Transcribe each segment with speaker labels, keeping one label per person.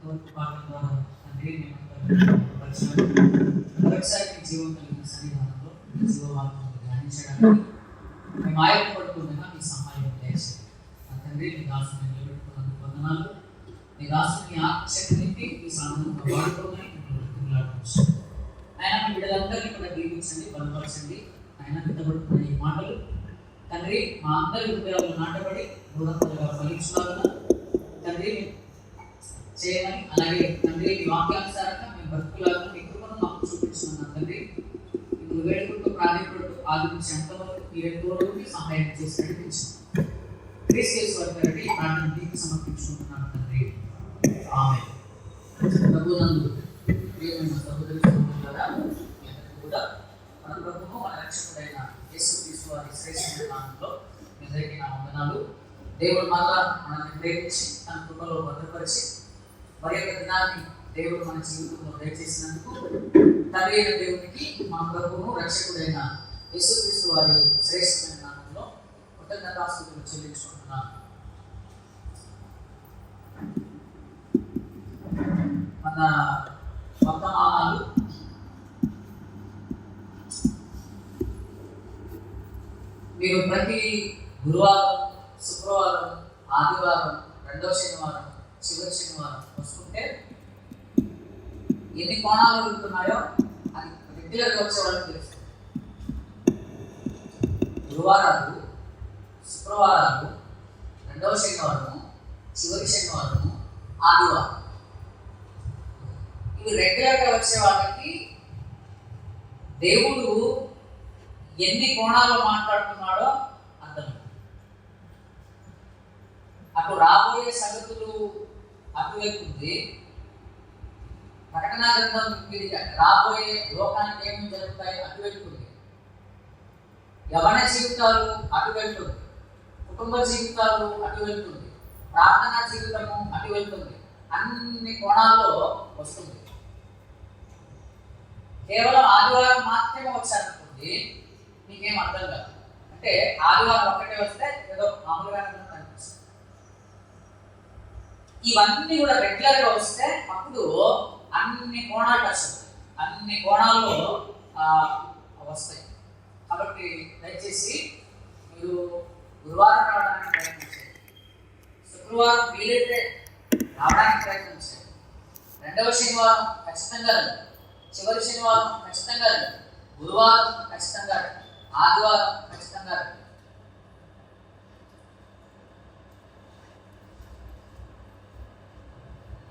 Speaker 1: ఇంతవరకు పాటల ద్వారా తండ్రి మరొకసారి మీ జీవం కలిగిన సన్నిధానంలో జీవవాక్యం ధ్యానించడానికి మేము ఆయనపడుతుండగా మీ సహాయం చేసి నా తండ్రి మీ దాసుని నిలబెట్టుకున్నందుకు వందనాలు. మీ దాసుని ఆత్మశక్తి నింపి ఈ సాధనంగా వాడుకోమని ఆయన మీ బిడ్డలందరినీ కూడా దీవించండి, బలపరచండి. ఆయన నిలబడుతున్న ఈ మాటలు తండ్రి మా అందరి హృదయాలు నాటబడి బోధకులుగా ఫలించులాగా తండ్రి చేయమని, అలాగే తండ్రి మీ వాక్యానుసారంగా మేము బ్రతుకులాగా మీ కృపను మాకు చూపించుకున్నాం తండ్రి. ఇప్పుడు వేడుకుంటూ ప్రాధాన్యపడుతూ ఆలోచించి అంతవరకు మీరే తోడుని సహాయం చేసి నడిపించాం. క్రీస్తు ప్రార్థన మీకు సమర్పించుకుంటున్నాను తండ్రి. ఆమేన్. ప్రభునందు ప్రియమైన సహోదరి సహోదరులారా, కూడా మన ప్రభువు మన రక్షకుడైన యేసుక్రీస్తు వారి శ్రేష్ఠమైన నామములో మీ అందరికీ నా వందనాలు. దేవుడు మళ్ళా మనల్ని ప్రేమించి తన కృపలో భద్రపరిచి మరి యొక్క దినాన్ని దేవుడు మన జీవితంలో దయచేసినందుకు తండ్రి అయిన దేవునికి మా ప్రభువును రక్షకుడైన యేసుక్రీస్తు వారి శ్రేష్ఠమైన నామములో కృతజ్ఞతాస్తుతులు చెల్లించుకుంటున్నాను. మన వర్తమానాలు మీరు ప్రతి గురువారం, శుక్రవారం, ఆదివారం, రెండవ శనివారం, చివరి శనివారం వస్తుంటే ఎన్ని కోణాలు వెళ్తున్నాయో అది రెగ్యులర్గా వచ్చే వాళ్ళకి తెలుస్తుంది. గురువారాలు, శుక్రవారాలు, రెండవ శనివారము, చివరి శనివారము, ఆదివారం, ఇవి రెగ్యులర్గా వచ్చే వాళ్ళకి దేవుడు ఎన్ని కోణాల్లో మాట్లాడుతున్నాడో అర్థం. అటు రాబోయే సంగతులు అటువైపు ఉంది, ప్రకటనా గ్రంథం రాబోయే లోకానికి ఏమి జరుగుతాయి అటువైపు ఉంది, యవన జీవితాలు అటువైపు ఉంది, కుటుంబ జీవితాలు అటువైపు ఉంది, ప్రార్థనా జీవితము అటువైపు ఉంది. అన్ని కోణాల్లో వస్తుంది. కేవలం ఆదివారం మాత్రమే వచ్చారనుకోండి, మీకేం అర్థం కాదు. అంటే ఆదివారం ఒక్కటే వస్తే ఏదో మామూలుగానే కనిపిస్తుంది. ఇవన్నీ కూడా రెగ్యులర్గా వస్తే అప్పుడు అన్ని కోణాలు వస్తాయి, అన్ని కోణాల్లో వస్తాయి. కాబట్టి దయచేసి మీరు గురువారం రావడానికి ప్రయత్నించండి, శుక్రవారం వీలైతే రావడానికి ప్రయత్నించండి, రెండవ శనివారం ఖచ్చితంగా రండి, చివరి శనివారం ఖచ్చితంగా రండి, గురువారం ఖచ్చితంగా రండి, ఆదివారం ఖచ్చితంగా రండి.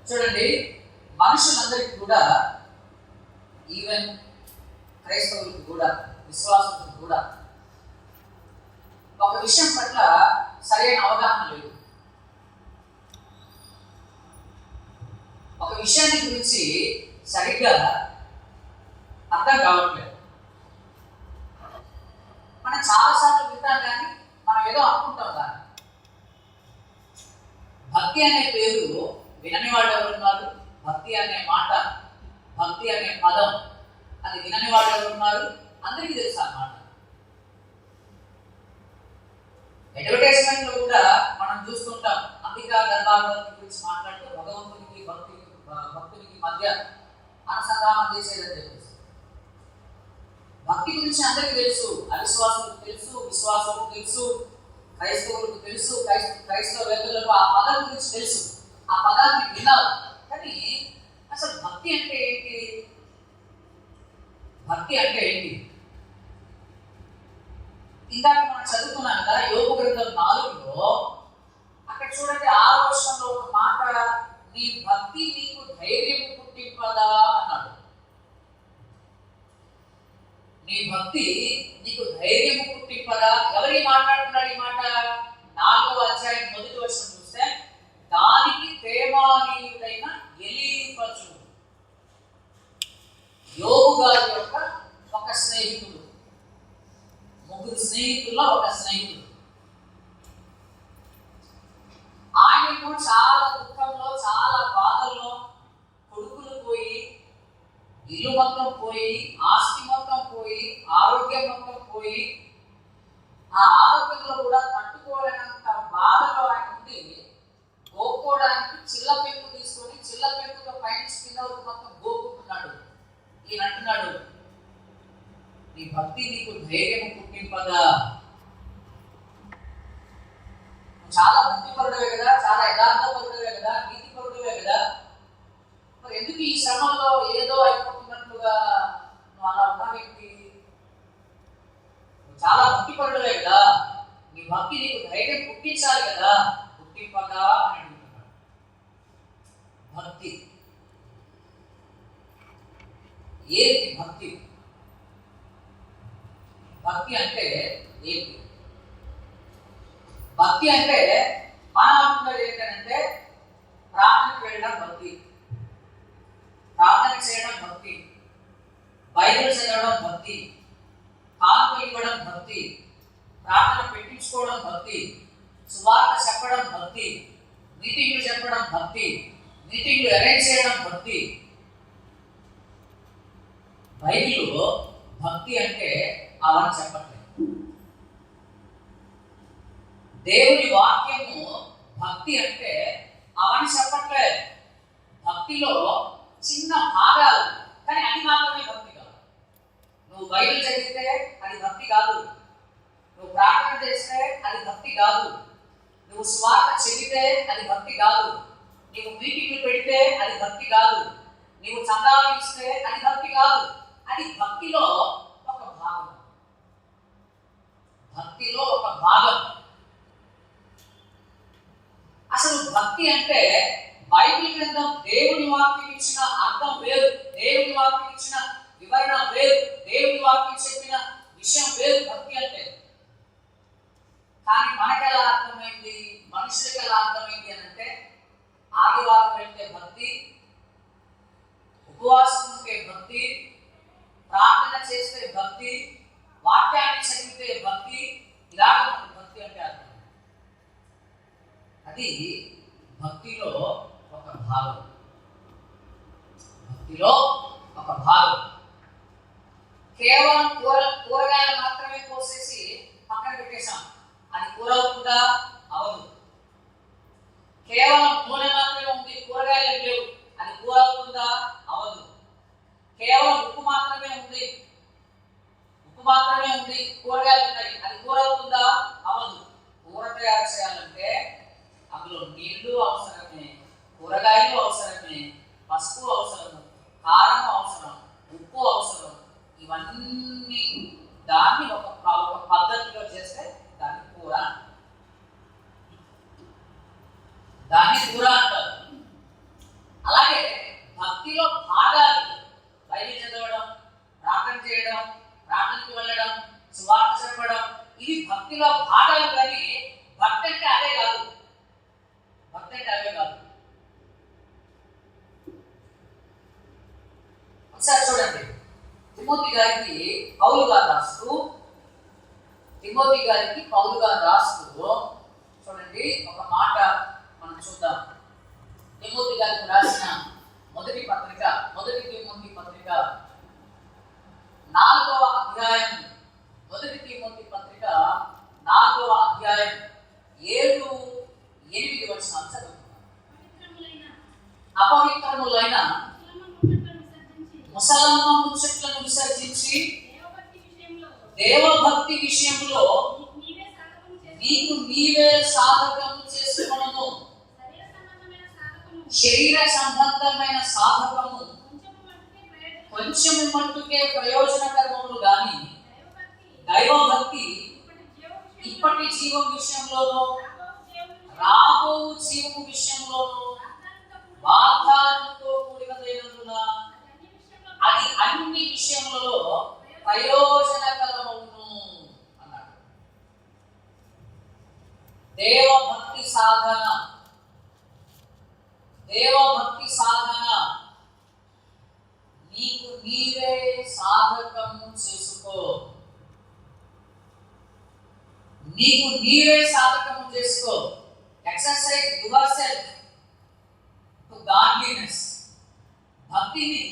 Speaker 1: చూడండి, మనుషులందరికీ కూడా, ఈవెన్ క్రైస్తవులకు కూడా, విశ్వాసులకు కూడా ఒక విషయం పట్ల సరైన అవగాహన లేదు. ఒక విషయాన్ని గురించి సరిగ్గా అర్థం కావట్లేదు. మనం చాలాసార్లు వింటాం కానీ మనం ఏదో అనుకుంటాం. కానీ భక్తి అనే పేరు వినని వాళ్ళు ఎవరున్నారు? భక్తి అనే మాట, భక్తి అనే పదం అది వినని వాళ్ళు ఎవరున్నారు? అందరికీ తెలుసు అన్నమాట. అడ్వర్టైజ్మెంట్లో కూడా మనం చూస్తుంటాం. అంబికా గర్భావతి గురించి మాట్లాడుతూ భగవంతునికి భక్తునికి మధ్య అనుసంధానం చేసేదని తెలుసు. భక్తి గురించి అందరికీ తెలుసు, అవిశ్వాసులకు తెలుసు, విశ్వాసులకు తెలుసు, క్రైస్తవులకు తెలుసు, క్రైస్తవ వ్యక్తులకు ఆ పదం గురించి తెలుసు, ఆ పదాన్ని విన్నారు. కానీ అసలు భక్తి అంటే ఏంటి? భక్తి అంటే ఏంటి? ఇందాక మనం చదువుకున్నాం కదా, యోగ గ్రంథం 4లో అక్కడ చూడండి, 6వ వచనంలో ఒక మాట, నీ భక్తి నీకు ధైర్యం పుట్టింపదా అన్నాడు. నీ భక్తి నీకు ధైర్యం పుట్టింపదా? ఎవరి మాట్లాడుతున్నాడు ఈ మాట? 4వ అధ్యాయం 1వ వచనం చూస్తే, దానికి ప్రేమానీయుడైన ఎలీఫజు, యోబు గారి యొక్క ఒక స్నేహితుడు, 3 స్నేహితుల్లో ఒక స్నేహితుడు. ఆయనకు చాలా దుఃఖంలో, చాలా బాధల్లో, కొడుకులు పోయి, ఇల్లు మొత్తం పోయి, ఆస్తి మొత్తం పోయి, ఆరోగ్యం మొత్తం పోయి, ఆ ఆరోగ్యంలో కూడా తట్టుకోలేనంత బాధలో ఆయన ఉండి గోక్కోవడానికి చిల్ల పెంకు తీసుకొని చిల్ల చిల్ల పెట్టుతో పైన కింద వరకు మొత్తం గోపుతున్నాడు. ఈయన అంటున్నాడు, నీ భక్తి నీకు ధైర్యం పుట్టింపగా. చాలా భక్తిపరుడవే కదా, చాలా యథార్థపరుడవే కదా, నీతిపరుడవే కదా, మరి ఎందుకు ఈ శ్రమంలో ఏదో అయిపోతున్నట్లుగా నువ్వు అలా ఉన్నావేంటి? చాలా భక్తిపరుడవే కదా, నీ భక్తి నీకు ధైర్యం పుట్టించాలి కదా, పుట్టింపగా అని అడుగుతున్నాడు. భక్తి ఏంటి? భక్తి భక్తి అంటే ఏంటి? భక్తి అంటే మనం అనుకున్నది ఏంటంటే ప్రార్థనకు వెళ్ళడం భక్తి, ప్రార్థన చేయడం భక్తి, బైబిల్ చదవడం భక్తి, కానుక ఇవ్వడం భక్తి, ప్రార్థన పెట్టించుకోవడం భక్తి, సువార్త చెప్పడం భక్తి, మీటింగ్లు చెప్పడం భక్తి, మీటింగ్లు అరేంజ్ చేయడం భక్తి. బైబిల్లో భక్తి అంటే అవన్నీ చెప్పట్లేదు. దేవుని వాక్యము భక్తి అంటే అవన్నీ చెప్పట్లేదు. భక్తిలో చిన్న భాగాలు, కానీ అది మాత్రమే భక్తి కాదు. నువ్వు బైబిల్ చదివితే అది భక్తి కాదు, నువ్వు ప్రార్థన చేస్తే అది భక్తి కాదు, నువ్వు సువార్త చెబితే అది భక్తి కాదు, నీవు మీటింగ్లు పెడితే అది భక్తి కాదు, నీవు చందాలు ఇస్తే అది భక్తి కాదు. అది భక్తిలో ఒక భాగం. భక్తిలో ఒక భాగం. అసలు భక్తి అంటే బైబిల్ గ్రంథం దేవుని వాక్యం ఇచ్చిన అర్థం వేరు, దేవుని వాక్యం ఇచ్చిన వివరణ వేరు, దేవుని వాక్యం చెప్పిన విషయం వేరు భక్తి అంటే. కానీ మనకి ఎలా అర్థమైంది, మనుషులకి ఎలా అర్థమైంది అని అంటే, ఆదివారం వెళ్తే భక్తి, ఉపవాసం ఉంటే భక్తి, ప్రార్థన చేస్తే భక్తి, వాక్యాన్ని చదివితే భక్తి, ఇలాగ మనకు భక్తి అంటే అర్థం. అది భక్తిలో ఒక భాగం. భక్తిలో ఒక భాగం. కేవలం కూరగాయలు మాత్రమే కోసేసి పక్కన పెట్టేశాం, అది కూర అవుతుందా? అవదు. కేవలం నూనె మాత్రమే ఉంది, కూరగాయలు లేవు, అది కూర అవుతుందా? అవదు. కేవలం ఉప్పు మాత్రమే ఉంది, కూరగాయలు ఉన్నాయి, అది కూర అవుతుందా? అవదు. కూర తయారు చేయాలంటే అందులో నీళ్లు అవసరమే, కూరగాయలు అవసరమే, పసుపు అవసరం, కారం అవసరం, ఉప్పు అవసరం. ఇవన్నీ దాన్ని ఒక పద్ధతిలో చేస్తే దాన్ని కూర అంటారు. అలాగే భక్తిలో భాగాలు, బైబిల్ చదవడం, ప్రార్థన చేయడం, ప్రార్థనకి వెళ్ళడం, సువార్త చెప్పడం, ఇవి భక్తిలో భాగాలు. కానీ భక్తి అంటే అవే కాదు. ఒకసారి చూడండి, తిమోతి గారికి పౌలు గారు రాస్తూ చూడండి ఒక మాట మనం చూద్దాం. తిమోతి గారికి రాసిన మొదటి తిమోతి పత్రిక 4వ అధ్యాయం, మొదటి తిమోతి పత్రిక 4వ అధ్యాయం 7-8 వచనాలు చదువుతున్నాం. అపవిత్రములైన ముసలమ్మ ముచ్చట్లను విసర్జించి దేవభక్తి విషయంలో నీకు నీవే సాధకము చేసుకొనుము. శరీర సంబంధమైన సాధకము కొంచెం మట్టుకే ప్రయోజనకరములు గాని దైవభక్తి ఇప్పటి జీవం విషయంలోనూ రాబో జీవము విషయంలోనూ వాగ్దానంతో కూడినదైనందున అది అన్ని విషయములలో ప్రయోజనకరమవును అన్నాడు. దేవభక్తి సాధన నీకు నీవే సాధకము చేసుకో. Exercise your self to godliness. భక్తిని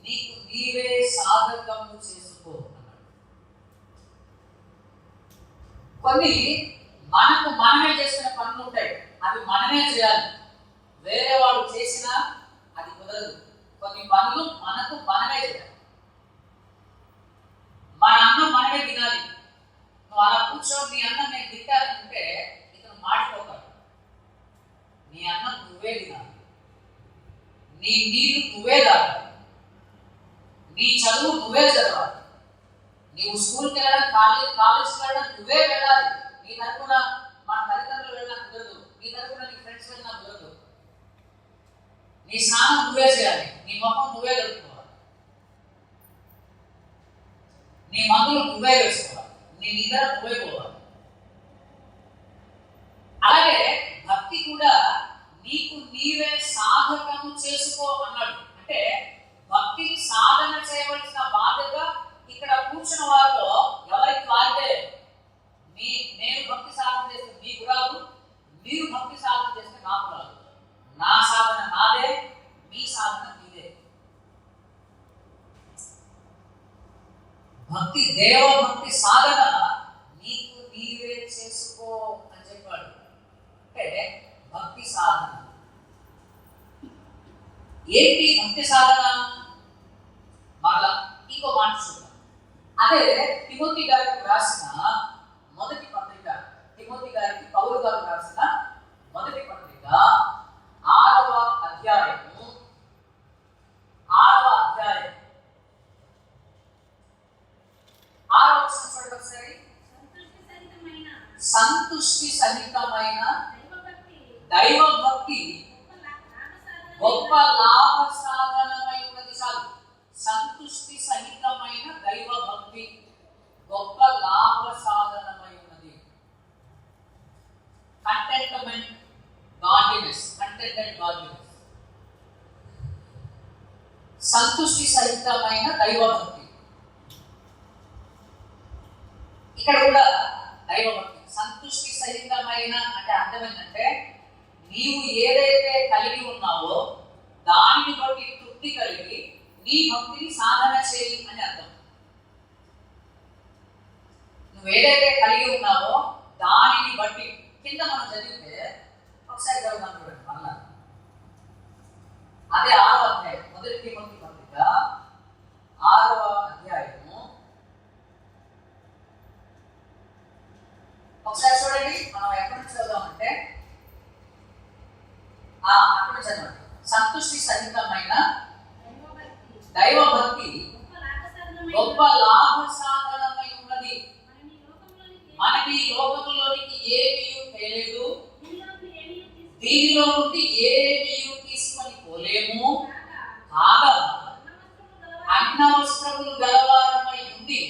Speaker 1: నీకు నీవే సాధకము చేసుకో అన్నాడు. కొన్ని మనమే చేసుకునే పనులు ఉంటాయి, అవి మనమే చేయాలి. వేరే వాళ్ళు చేసినా నీ నీళ్లు నువ్వే తాగాలి, నీ చదువు నువ్వే చదవాలి, నీవు స్కూల్కి వెళ్ళడం కాలేజ్కి వెళ్ళడం నువ్వే వెళ్ళాలి. నీ తరపున మన తల్లిదండ్రులు వెళ్ళినా కుదరదు, నీ తరపున నీ ఫ్రెండ్స్ వెళ్ళినా కుదరదు. నీ స్నానం నువ్వే చేయాలి, నీ మొహం నువ్వే కడుక్కోవాలి, నీ మందులు నువ్వే వేసుకోవాలి, నీ నిద్ర నువ్వే పోవాలి. అలాగే భక్తి కూడా నీకు నీవే సాధకము చేసుకో అన్నాడు. అంటే భక్తిని సాధన చేయవలసిన బాధ్యత ఇక్కడ కూర్చున్న వారిలో ఎవరికి వారితే. నేను భక్తి సాధన చేస్తే మీకు రాదు, మీరు భక్తి సాధన చేస్తే నాకు రాదు. నా సాధన నాదే, మీ సాధన మీదే. భక్తి దేవభక్తి సాధన నీకు నీవే చేసుకో అని చెప్పాడు. అంటే భక్తి సాధన ఏంటి? భక్తి సాధన మరలా ఇంకో మాట చూద్దాం. అదే తిమోతి గారికి రాసిన మొదటి పత్రిక, తిమోతి గారికి పౌలు గారు రాసిన మొదటి పత్రిక 6వ అధ్యాయము 6వ వచనం ఒకసారి. సంతుష్టి సహితమైన దైవభక్తి గొప్ప లాభ సాధనమై ఉన్నది. చాలు. సంతుష్టి సహితమైన దైవభక్తి గొప్ప లాభ సాధనమై ఉన్నది. Contentment godliness, contented godliness. సంతుష్టి సహితమైన దైవభక్తి. ఇక్కడ కూడా దైవభక్తి సంతుష్టి సహితమైన అంటే అర్థం ఏంటంటే నీవు ఏదైతే కలిగి ఉన్నావో దానిని బట్టి తృప్తి కలిగి నీ భక్తిని సాధన చేయి అని అర్థం. నువ్వు ఏదైతే కలిగి ఉన్నావో దానిని బట్టి కింద మనం చదివితే ఒకసారి చదువుతాం చూడండి మళ్ళా. అదే 6వ అధ్యాయం, మొదటి తిమోతి పత్రిక 6వ అధ్యాయము ఒకసారి చూడండి. మనం ఎక్కడి నుంచి చదువుదామంటే అక్కడ చదవండి. సంతుష్టి సహితమైన దైవభక్తి గొప్ప లాభ సాధనమై ఉన్నది. మనకి లోకంలోనికి ఏమీ తెలియదు, దీనిలో నుండి ఏమీ తీసుకొని పోలేము. కాగా అన్న వస్త్రములు గలవారమై ఉండి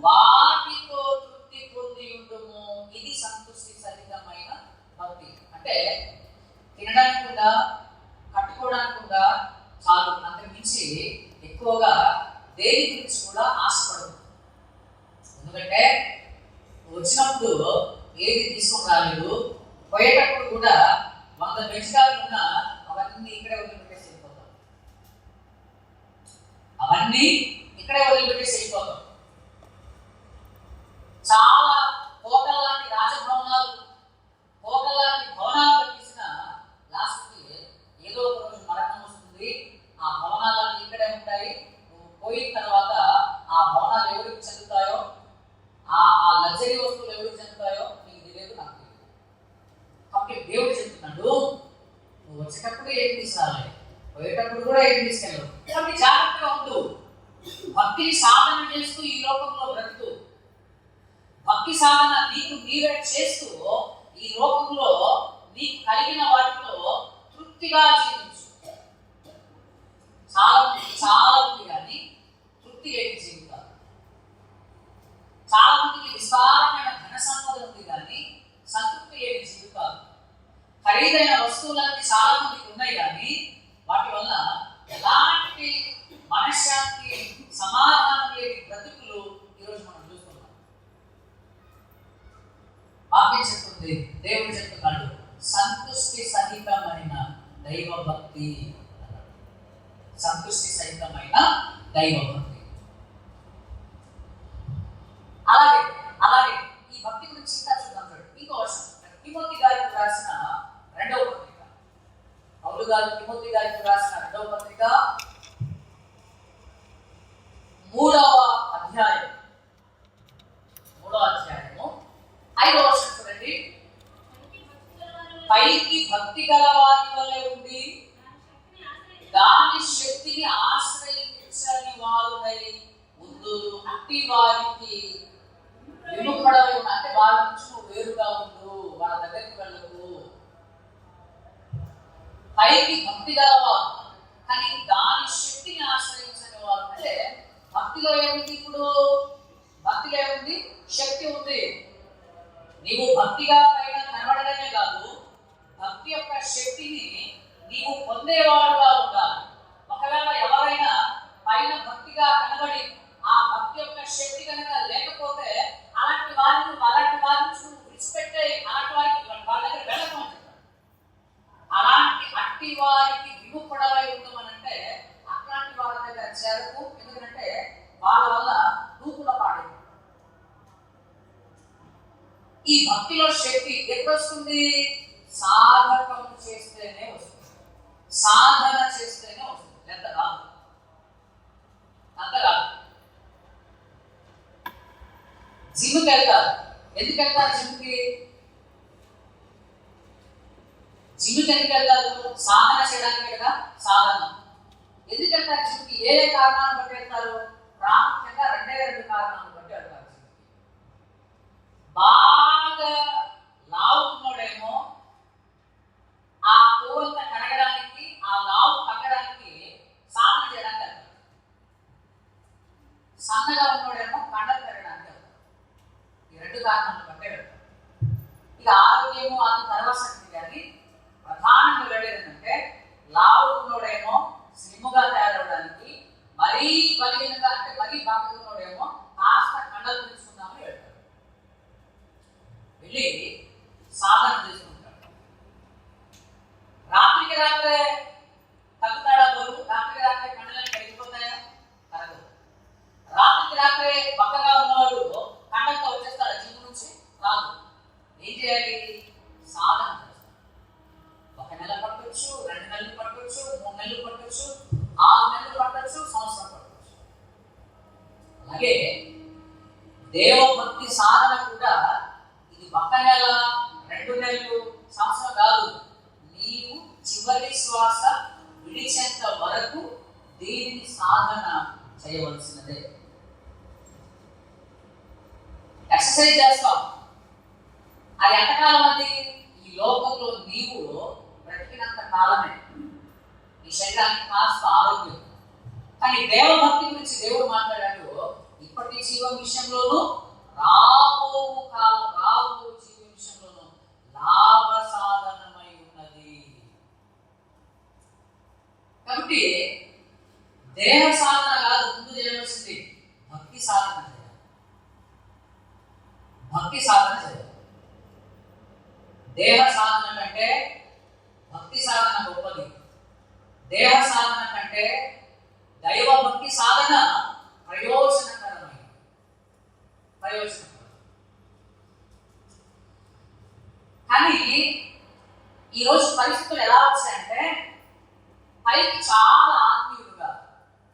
Speaker 1: వాటితో తృప్తి పొంది ఉండుము. ఇది సంతుష్టి సహితమైన భక్తి. అంటే తినడానికి కూడా కట్టుకోవడానికి కూడా చాలు, అంతకు మించి ఎక్కువగా దేని గురించి కూడా ఆశపడదు. ఎందుకంటే వచ్చినప్పుడు ఏది తీసుకొని రాలేదు, పోయేటప్పుడు కూడా 100 మెజికాలు ఉన్నా అవన్నీ ఇక్కడే వదిలిపెట్టేసి వెళ్ళిపోతాం, అవన్నీ ఇక్కడే వదిలిపెట్టేసి వెళ్ళిపోతాం. చాలా హోటల్ లాంటి రాజభవనాలు, హోటల్ లాంటి భవనాలు కట్టించిన లాస్ట్కి ఏదో ఒక రోజు మరణం వస్తుంది. ఆ భవనాలన్నీ ఇక్కడే ఉంటాయి. నువ్వు పోయిన తర్వాత ఆ భవనాలు ఎవరికి చెందుతాయో, ఆ లగ్జరీ వస్తువులు ఎవరికి చెందుతాయో నీకు తెలియదు, నాకు తెలియదు. కాబట్టి దేవుడు చెప్తున్నాడు, నువ్వు వచ్చేటప్పుడు ఏం తీసుకురాలి, పోయేటప్పుడు కూడా ఏం తీసుకెళ్ళవు. కాబట్టి జాగ్రత్తగా ఉండు. భక్తిని సాధన చేస్తూ ఈ లోకంలో బ్రతుకు. భక్తి సాధన నీకు నీవే చేస్తూ ఈ లోకంలో నీకు కలిగిన వాటిలో తృప్తిగా జీవించు. చాలా ఉంది కానీ తృప్తి లేని జీవితాలు. చాలా మందికి విస్తారమైన ధన సంపద ఉంది కానీ సంతృప్తి లేని జీవితాలు. ఖరీదైన వస్తువులన్నీ చాలా మందికి ఉన్నాయి కానీ వాటి వల్ల ఎలాంటి మనశ్శాంతి, సమాధానం లేని బ్రతుకులు ఈరోజు మనం చూస్తున్నాం. వాక్యం చెప్తుంది, దేవుడు చెప్తున్నాడు, సంతుష్టి సహితమైన దైవభక్తి. సంతుష్టి సహితమైన దైవభక్తి. అలాగే ఈ భక్తి గురించి ఇంకా చూద్దాం. ఇంకో వర్షం తిమోతి గారికి రాసిన 2వ పత్రిక, పౌలు గారు తిమోతి గారికి రాసిన 2వ పత్రిక 3వ అధ్యాయము 5వ వర్షం చూడండి. పైకి భక్తి గల వారి వలె ఉండి దాని శక్తిని ఆశ్రయించని వారునై ముందు అట్టి వారికి విముఖుడవై ఉన్న, అంటే వాళ్ళ నుంచి నువ్వు వేరుగా ఉండు, వాళ్ళ దగ్గరికి వెళ్ళకు. పైకి భక్తి గలవారు కానీ దాని శక్తిని ఆశ్రయించని వారు. అంటే భక్తిలో ఏముంది? ఇప్పుడు భక్తిలో ఏముంది? శక్తి ఉంది. నీవు భక్తిగా పైన కనబడమే కాదు, భక్తి యొక్క శక్తిని నీవు పొందేవాడుగా ఉండాలి. ఒకవేళ ఎవరైనా పైన భక్తిగా కనబడి ఆ భక్తి యొక్క శక్తి కనుక లేకపోతే అలాంటి వారిని విడిచిపెట్టే, అలాంటి వారికి వాళ్ళ దగ్గర వెళ్ళకం అని చెప్పారు. అలాంటి అట్టి వారికి విముఖుడవై ఉండమనంటే అట్లాంటి వాళ్ళ దగ్గర చేరకు. ఎందుకంటే వాళ్ళ వల్ల నువ్వు కూడా పాడైంది. ఈ భక్తిలో శక్తి ఎప్పుడు వస్తుంది? సాధకం చేస్తేనే వస్తుంది, సాధన చేస్తేనే వస్తుంది. ఎంత రాదు, అంత రాదు. జిమ్కి వెళ్తారు. ఎందుకు వెళ్తారు జిమ్కి? జిమ్కి ఎందుకు వెళ్తారు? సాధన చేయడానికి కదా. సాధన ఎందుకు వెళ్తారు జిమ్కి? ఏ కారణాలను బట్టి వెళ్తారు? ప్రాముఖ్యంగా రెండు కారణాలను బట్టి వెళ్తారు. బాగా లావుకున్నాడేమో ఆ కొవ్వంతా కడగడానికి, ఆ లావు తగ్గడానికి సాధన చేయడానికి వెళ్తారు. సన్నగా ఉన్నోడేమో కండలు పెరగడానికి వెళ్తారు. ఈ రెండు కారణాలను బట్టే వెళ్తారు. ఇక ఆరోగ్యము అది తర్వాత సంగతి. కానీ ప్రధానంగా వెళ్ళేది ఏంటంటే లావు ఉన్నోడేమో స్లిమ్గా తయారవడానికి, మరీ బలిగినగా అంటే మరీ బాగా ఉన్నోడేమో కాస్త కండలు తీసుకుందామని వెళ్తారు. వెళ్ళి సాధన చేసుకుంటాడు. రాత్రికి రాత్రే తగ్గుతాడా బరువు? రాత్రికి రాత్రే కండలను పెరిగిపోతాయా? కరగదు. రాత్రికి రాత్రే పక్కగా ఉన్నవాడు కండలతో వచ్చేస్తాడు జిమ్ నుంచి? రాదు. ఏం చేయాలి? సాధన చేస్తాడు. 1 నెల పట్టొచ్చు, 2 నెలలు పట్టొచ్చు, 3 నెలలు పట్టొచ్చు, 6 నెలలు పట్టొచ్చు, సంవత్సరం పట్టొచ్చు. అలాగే దేవభక్తి సాధన కూడా 1 నెల, 2 నెలలు, సంవత్సరం కాదు. నీవు చివరి శ్వాస విడిచేంత వరకు దీనిని సాధన చేయవలసినదే. ఎక్సర్సైజ్ చేస్తాం, అది ఎంతకాలం? అది ఈ లోకంలో నీవు బ్రతికినంత కాలమే. నీ శరీరానికి కాస్త ఆరోగ్యం. కానీ దేవభక్తి గురించి దేవుడు మాట్లాడాడు, ఇప్పటి జీవం విషయంలోనూ రాబో జీవ విషయంలోనూ లాభ సాధనమై ఉన్నది. కాబట్టి దేహ సాధన కాదు ముందు చేయవలసింది, భక్తి సాధన చేయాలి. భక్తి సాధన చేయాలి. దేహ సాధన కంటే భక్తి సాధన గొప్పది. దేహ సాధన కంటే దైవ భక్తి సాధన ప్రయోజనకరమైనది. కానీ ఈరోజు పరిస్థితులు ఎలా వచ్చాయంటే పైకి చాలా ఆత్మీయులుగా,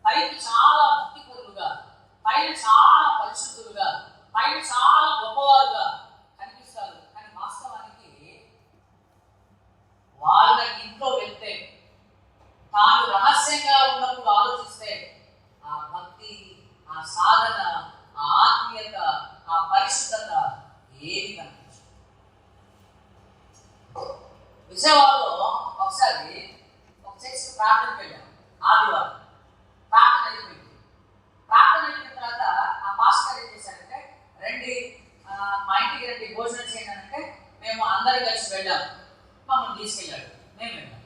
Speaker 1: పైకి చాలా భక్తిపరులుగా, పైన చాలా పరిశుద్ధులుగా, పైన చాలా గొప్పవారుగా కనిపిస్తారు. కానీ వాస్తవానికి వాళ్ళ ఇంట్లో వెళ్తే, తాను రహస్యంగా ఉన్నప్పుడు ఆలోచిస్తే ఆ భక్తి, ఆ సాధన, ఆ ఆత్మీయత, ఆ పరిశుద్ధత ఏది కనిపించదు. విజయవాడలో ఒకసారి ఒక చర్చి ప్రార్థనకి వెళ్ళాం. ఆదివారం ప్రార్థన అయిపోయింది. ప్రార్థన అయిపోయిన తర్వాత ఆ పాస్టర్ ఏం చేశారంటే, రండి మా ఇంటికి రండి, భోజనం చేయండి అంటే మేము అందరం కలిసి వెళ్ళాము. మమ్మల్ని తీసుకెళ్ళాడు. మేము వెళ్ళాము.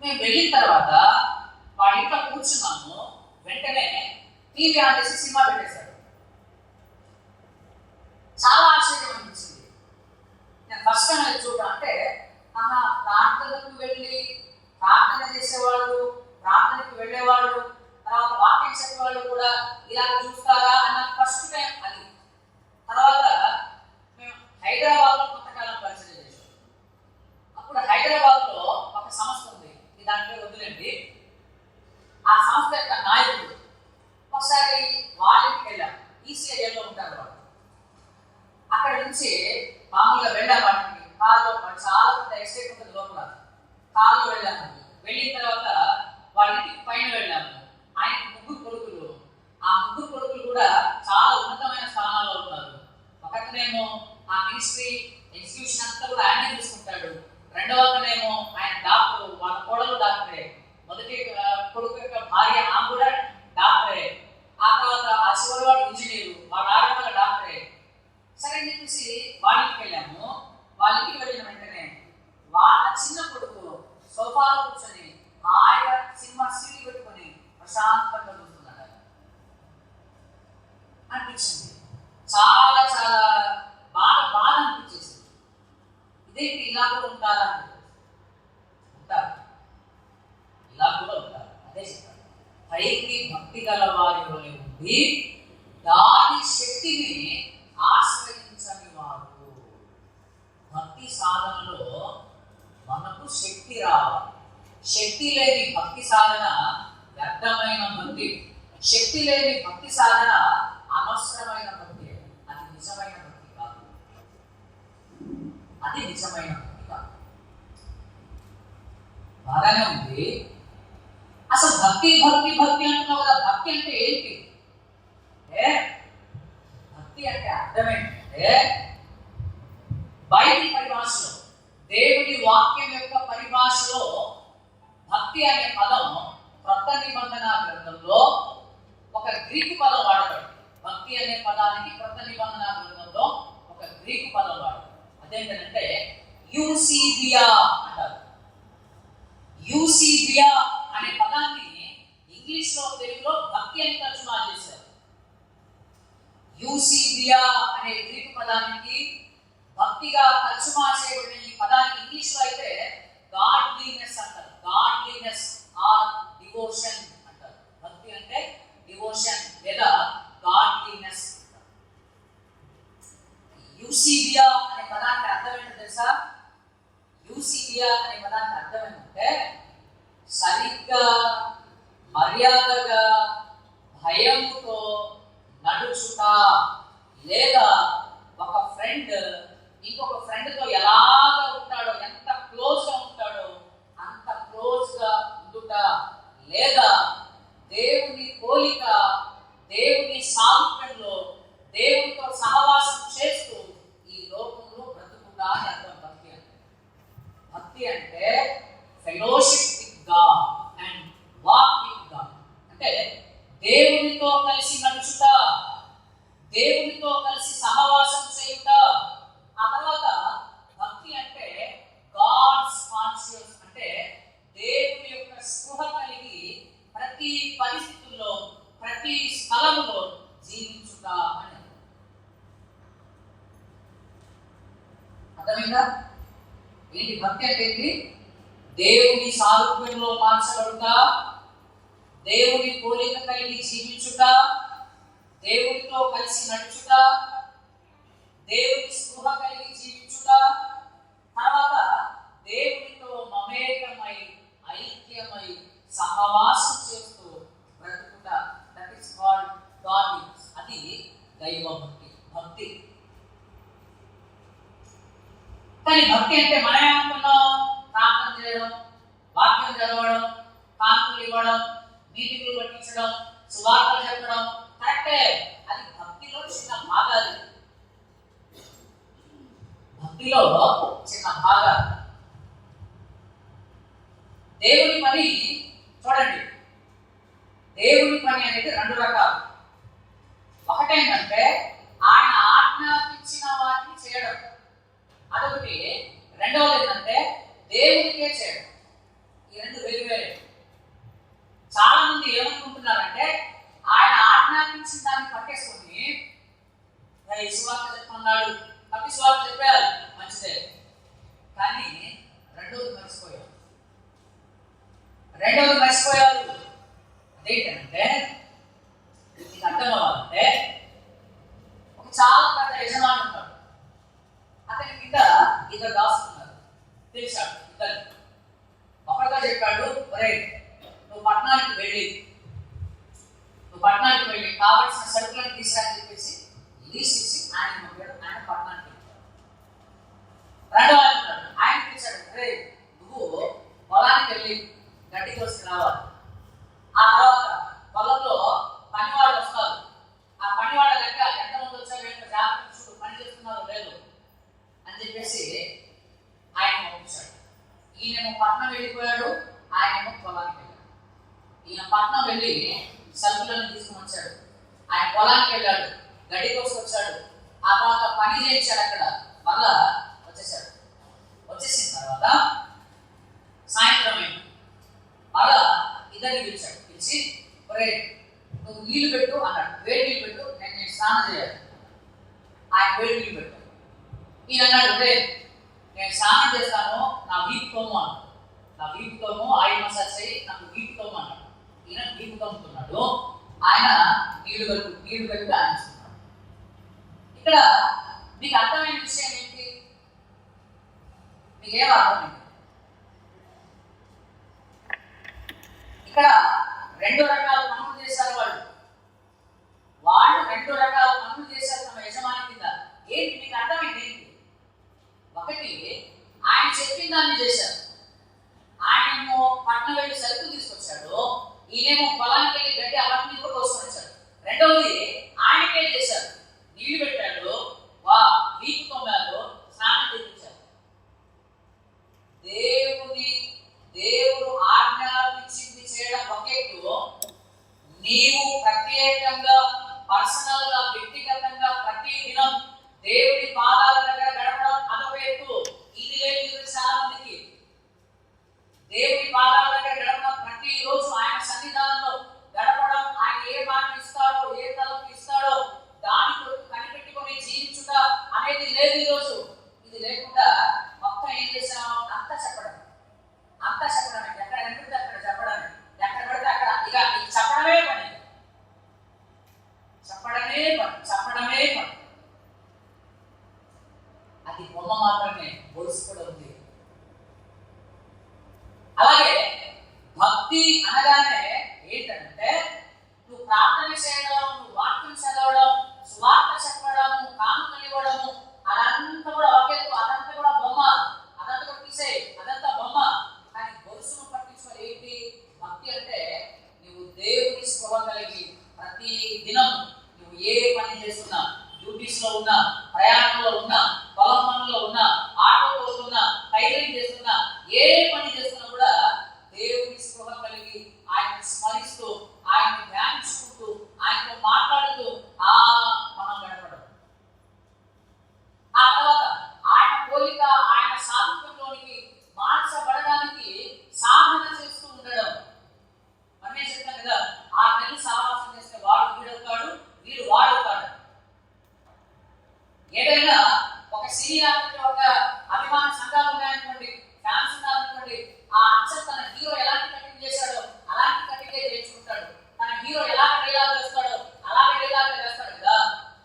Speaker 1: మేము వెళ్ళిన తర్వాత వాళ్ళ ఇంట్లో కూర్చున్నాము. వెంటనే టీవీ ఆన్ చేసి సినిమా పెట్టేశాడు. చాలా ఆశ్చర్యం అనిపించింది. నేను ఫస్ట్ టైం అది చూడడం. అంటే ప్రార్థనకు వెళ్ళి ప్రార్థన చేసేవాళ్ళు, ప్రార్థనకు వెళ్ళేవాళ్ళు, తర్వాత వాక్యం చెప్పేవాళ్ళు కూడా ఇలా చూస్తారా అన్న ఫస్ట్ టైం అది. తర్వాత మేము హైదరాబాద్లో కొంతకాలం పరిచయం చేసాం. అప్పుడు హైదరాబాద్లో ఒక సంస్థ ఉంది, దాని పేరు వదిలేండి. ఆ సంస్థ యొక్క నాయకుడు ఒకసారి వాళ్ళ ఇంటికి వెళ్ళాం. ఈసీఐలో ఉంటారు వాళ్ళు. అక్కడ నుంచి మామూలుగా వెళ్ళాం. వాటికి కారులో చాలా పెద్ద ఎస్టేట్ ఉంటుంది లోపల. కారులో వెళ్ళాము. వెళ్ళిన తర్వాత వాళ్ళ ఇంటికి పైన వెళ్ళాము. ఆయనకి 3 కొడుకులు. ఆ 3 కొడుకులు కూడా చాలా ఉన్నతమైన స్థానాల్లో ఉన్నారు. ఒకతనేమో ఆ మినిస్ట్రీ ఎగ్జిక్యూషన్ అంతా కూడా ఆయనే చూసుకుంటాడు. రెండవ అతనేమో ఆయన డాక్టర్, వాళ్ళ కోడలు డాక్టరే. మొదటి కొడుకు యొక్క భార్య ఆమె కూడా డాక్టరే. ఆ తర్వాత ఆ చివరివాడు ఇంజనీరు, వాళ్ళ ఆడవాళ్ళ డాక్టరే. సరే అని చెప్పేసి వాళ్ళ ఇంటికి వెళ్ళాము. వాళ్ళ ఇంటికి వెళ్ళిన వెంటనే వాళ్ళ చిన్న కొడుకు సోఫాలో కూర్చొని హాయిగా సినిమా సీడీ పెట్టుకొని ప్రశాంతంగా చూస్తున్నాడు అనిపించింది. చాలా చాలా బాగా అనిపించేసింది. ఇదేంటి ఇలా కూడా ఉంటారా? ఉంటారు, ఇలా కూడా ఉంటారు. అదే చెప్పారు, పైకి భక్తి గల వారి వలె ఉండి దాని శక్తిని ఆశ్రయించని వారు. భక్తి సాధనలో మనకు శక్తి రావాలి. శక్తి లేని భక్తి సాధన వ్యర్థమైన భక్తి. శక్తి లేని భక్తి సాధన అనవసరమైన భక్తి. అది నిజమైన భక్తి కాదు. అది నిజమైన భక్తి కాదు. బాగానే ఉంది. అసలు భక్తి భక్తి భక్తి అంటున్నావు కదా, భక్తి అంటే ఏంటి? భక్తి అంటే అర్థం ఏంటంటే బైబిల్ పరిభాషలో, దేవుని వాక్యం యొక్క పరిభాషలో భక్తి అనే పదం కొత్త నిబంధన గ్రంథంలో ఒక గ్రీకు పదం వాడబడింది. భక్తి అనే పదానికి కొత్త నిబంధన గ్రంథంలో ఒక గ్రీకు పదం వాడబడింది. అదేంటంటే యూసిబియా అంటారు. యూసిబియా అనే పదాన్ని ఇంగ్లీష్ లో తెలుగులో భక్తి అని తర్జుమా చేశారు. యూసిబియా అనే గ్రీకు పదానికి భక్తిగా తర్జుమా చేయబడిన ఈ పదానికి ఇంగ్లీష్ లో అయితే గాడ్లీనెస్ అంటారు. గాడ్లీనెస్ ఆర్ డివోషన్ అంటారు. భక్తి అంటే డివోషన్ లేదా గాడ్లీనెస్ అంటారు. యూసిబియా అనే పదానికి అర్థం ఏంటో తెలుసా? యూసిబియా అనే పదానికి అర్థం ఏంటంటే సరిగ్గా, మర్యాదగా, భయముతో నడుచుట, లేదా ఒక ఫ్రెండ్ ఇంకొక ఫ్రెండ్తో ఎలాగా ఉంటాడో, ఎంత క్లోజ్గా ఉంటాడో అంత క్లోజ్గా ఉండుట, లేదా దేవుని పోలిక, దేవుని సారూప్యంలో దేవునితో సహవాసం చేస్తూ ఈ లోకంలో బ్రతుకుట అని అర్థం భక్తి అంటే. భక్తి అంటే fellowship with God and walk with God. అంటే దేవునితో కలిసి నడుచుట, దేవునితో కలిసి సహవాసం చేయుట. ఆ తర్వాత భక్తి అంటే గాడ్స్ కాన్షియస్, అంటే దేవుని యొక్క స్పృహ కలిగి ప్రతి పరిస్థితుల్లో, ప్రతి స్థలంలో జీవించుట అని. అర్థమైందా? ఏంటి భక్తి అంటే ఏంటి? దేవుని సారూప్యంలో మార్చబడుట, దేవుని పోలిక కలిగి జీవించుట, దేవునితో కలిసి నడుచుట, దేవుని స్పృహ కలిగి జీవించుట, తర్వాత దేవునితో మమేకమై ఐక్యమై సహవాసం చేస్తూ బ్రతుకుట. That is called godliness. అది దైవ భక్తి. భక్తి. కానీ భక్తి అంటే మనం ఏమనుకున్నాం? ప్రార్థన చేయడం, వాక్యం చదవడం, కానుకలు ఇవ్వడం, మీటింగ్లు పట్టించడం, సువార్త చెప్పడం కరెక్టే. అది భక్తిలో చిన్న భాగాలు. భక్తిలో చిన్న భాగాలు. దేవుని పని చూడండి, దేవుని పని అనేది 2 రకాలు. ఒకటేంటంటే ఆయన ఆజ్ఞాపించిన వాటిని చేయడం, అదొకటి. రెండవది ఏంటంటే దేవునికే చేయడం. ఈ 2 వేరు. చాలా మంది ఏమనుకుంటున్నారంటే ఆయన ఆజ్ఞాపించిన దాన్ని పట్టేసుకొని సువార్త చెప్పుకున్నాడు కాబట్టి సువార్త చెప్పారు, మంచిదే. కానీ రెండవది మర్చిపోయారు. అదేంటంటే ఇది అర్థం అవ్వాలంటే ఒక చాలా పెద్ద యజమాని ఉంటాడు. అతని కింద 2 దాస్తున్నారు. తెలిసాడు ఇద్దరు. ఒకరితో చెప్పాడు, ఒరే నువ్వు పట్టణానికి వెళ్ళి కావాల్సిన సరుకులను తీసుకుని చెప్పేసి లీస్ట్ ఇచ్చి ఆయన పంపాడు. ఆయన పట్టణానికి వెళ్ళాడు. రెండవ ఆయన పిలిచాడు, అరే నువ్వు పొలానికి వెళ్ళి గడ్డి కోసుకు రావాలి. వెళ్ళిపోయాడు, ఆయన పొలానికి వెళ్ళాడు. ఈయన పట్నం వెళ్ళి సరుకులను తీసుకుని వచ్చాడు. ఆయన పొలానికి వెళ్ళాడు, గడ్డి కోసుకొచ్చాడు, ఆ తర్వాత పని చేయించాడు. అక్కడ మళ్ళా వచ్చేసాడు. వచ్చేసిన తర్వాత సాయంత్రం అయింది. మళ్ళా ఇద్దరిని పిలిచాడు. పిలిచి, ఒరే నువ్వు నీళ్లు పెట్టు అన్నాడు. వేడి నీళ్ళు పెట్టు, నేను స్నానం చేయాలి. ఆయన వేడి నీళ్ళు పెట్టు. ఈయన అన్నాడు, ఒరే నేను స్నానం చేస్తాను, నా వీపు తోము అన్నాడు. నా వీపు తోము, ఆయిల్ మసాజ్ చేయి, నాకు వీపు తోము అన్నాడు. ఈయన వీపు తోముతున్నాడు, ఆయన నీళ్లు కలిపి ఆయన ఇస్తున్నాడు. ఇక్కడ మీకు అర్థమైన విషయం ఏంటి? మీకేం అర్థమైంది? ఇక్కడ రెండు రకాల పనులు చేశారు వాళ్ళు రెండు రకాల పనులు చేశారు తమ యజమాని కింద. ఏంటి మీకు అర్థమైంది? ఏంటి? ఒకటి, ఆయన చెప్పిన దాన్ని చేశారు. ఆయనేమో పట్నం వెళ్ళి సరుకు తీసుకొచ్చాడు, ఈయనేమో పొలానికి వెళ్ళి గడ్డి అవన్నీ కూడా కోసుకొని వచ్చాడు. రెండవది, ఆయనకే చేశారు. నీళ్లు పెట్టాడు, వీపు తొమ్మారు, స్నానం చేయించారు. దేవుడు ఆజ్ఞాపించింది చేయడం ఒక ఎత్తు, నీవు ప్రత్యేకంగా పర్సనల్ గా వ్యక్తిగతంగా ప్రతి దినం దేవుడి పాదాల దగ్గర గడపడం అదొక ఎత్తు. ఇది లేదు చాలా మందికి. దేవుడి పాదాల దగ్గర గడపడం, ప్రతిరోజు ఆయన సన్నిధానంలో గడపడం, ఆయన ఏ మాట ఇస్తాడో, ఏ తలపు ఇస్తాడో దాని కొరకు కనిపెట్టుకొని జీవించుట అనేది లేదు ఈరోజు. ఇది లేకుండా మొత్తం ఏం చేసాం? అంతా చెప్పడం. ఎక్కడ కనిపిస్తే అక్కడ చెప్పడానికి, ఎక్కడ పడితే అక్కడ ఇక చెప్పడమే పని. అది బొమ్మ మాత్రమే, గొలుసు కూడా ఉంది. అలాగే భక్తి అనగానే ఏంటంటే నువ్వు ప్రార్థన చేయడం, నువ్వు వాక్యం చదవడం, సువార్త చెప్పడం, కానుకలు ఇవ్వడము, అదంతా కూడా ఒకే, అదంతా కూడా బొమ్మ, అదంతా కూడా తీసే, అదంతా బొమ్మ. కానీ గొలుసును పట్టించుకోవాలి. ఏంటి భక్తి అంటే? నువ్వు దేవుని స్పృహ కలిగి ప్రతి దినం నువ్వు ఏ పని చేస్తున్నా, డ్యూటీస్ లో ఉన్నా, ప్రయాణంలో ఉన్నా, పొలం పనుల్లో ఉన్నా, ఆటోలో ఉన్నా, టైలరింగ్ చేస్తున్నా, ఏ పని చేస్తున్నా కూడా దేవుని స్పృహ కలిగి ఆయన స్మరిస్తూ, ఆయన ధ్యానించుకుంటూ, ఆయనతో మాట్లాడుతూ మనం గడపడం. ఆ తర్వాత ఆయన పోలిక, ఆయన సారూప్యంలోనికి మార్చబడడానికి సాధన చేస్తూ ఉండడం. అన్నీ చెప్తాను కదా, 6 నెలలు సహవాసం చేస్తే వాడు వీడవుతాడు, వీడు వాడవుతాడు. ఏదైనా ఒక సినీ యాక్టర్, ఒక అభిమాన సంఘాలు ఉన్నాయనుకోండి, ఫ్యాన్స్ ఉన్నారనుకోండి, ఆ అచ్చం తన హీరో ఎలాంటి కటింగ్ చేశాడో అలాంటి కటింగే చేయించుకుంటాడు. తన హీరో ఎలాంటి డైలాగ్ వేస్తాడో అలాగే డైలాగ్ వేస్తాడు కదా.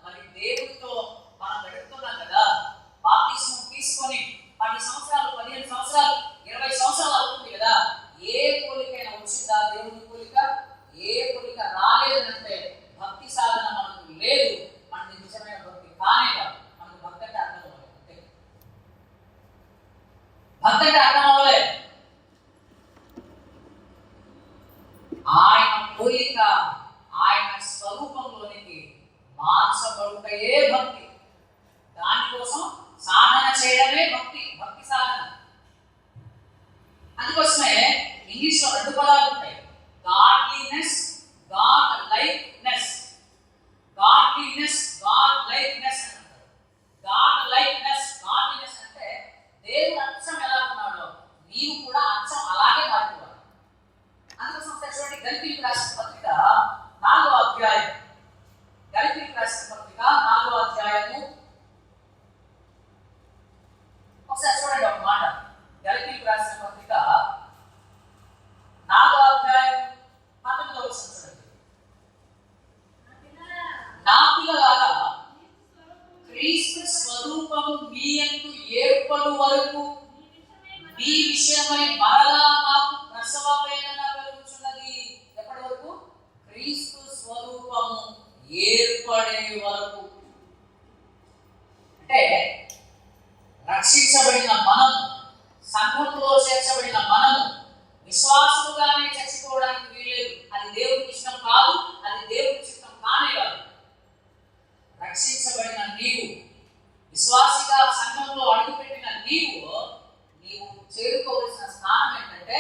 Speaker 1: మరి దేవుడితో మనం గడుపుతున్నాం కదా. బాప్తిస్మం తీసుకొని 10 సంవత్సరాలు, 15 సంవత్సరాలు, 20 సంవత్సరాలు అవుతుంది కదా. ఏ పోలికైనా వచ్చిందా దేవుని పోలిక? ఏ పోలిక రాలేదంటే భక్తి సాధన మనకు లేదు. మనకి నిజమైన భక్తి కానే కాదు. మనకు భక్తి అంటే అర్థం అవ్వలేదు. అంతే, భక్తి అంటే అర్థం అవ్వలేదు. ఆయన పోలిక, ఆయన స్వరూపంలోనికి మార్చబడుటయే భక్తి. దానికోసం సాధన చేయడమే భక్తి సాధన. అందుకోసమే ఇంగ్లీష్ లో 2 పదాలు ఉంటాయి, godliness, God likeness. Godliness, God likeness అని అంటారు. గాడ్ లైక్నెస్, గాడ్లీనెస్ అంటే దేవుడు అచ్చం ఎలా ఉన్నాడో నీవు కూడా అచ్చం అలాగే మారిపోవాలి. అందుకోసం చూడండి, గలితీయులకు రాసిన పత్రిక 4వ అధ్యాయం, గలితీయులకు రాసిన పత్రిక 4వ అధ్యాయము ఒకసారి చూడండి ఒక మాట. గలితీయులకు రాసిన పత్రిక 4వ అధ్యాయం 19వ వచనం చూడండి. నా పిల్లలారా, క్రీస్తు స్వరూపము మీ యందు ఏర్పడు వరకు మీ విషయమై మరలా నాకు ప్రసవ వేదన కలుగుచున్నది. ఎప్పటి వరకు? క్రీస్తు స్వరూపము ఏర్పడే వరకు. అంటే రక్షించబడిన మనము, సంఘంలో చేర్చబడిన మనము విశ్వాసముగానే చచ్చిపోవడానికి వీల్లేదు. అది దేవుడికి ఇష్టం కాదు, అది దేవుడికి ఇష్టం కానే కాదు. రక్షించబడిన నీవు, విశ్వాసిగా సంఘంలో అడుగుపెట్టిన నీవు చేరుకోవలసిన స్థానం ఏంటంటే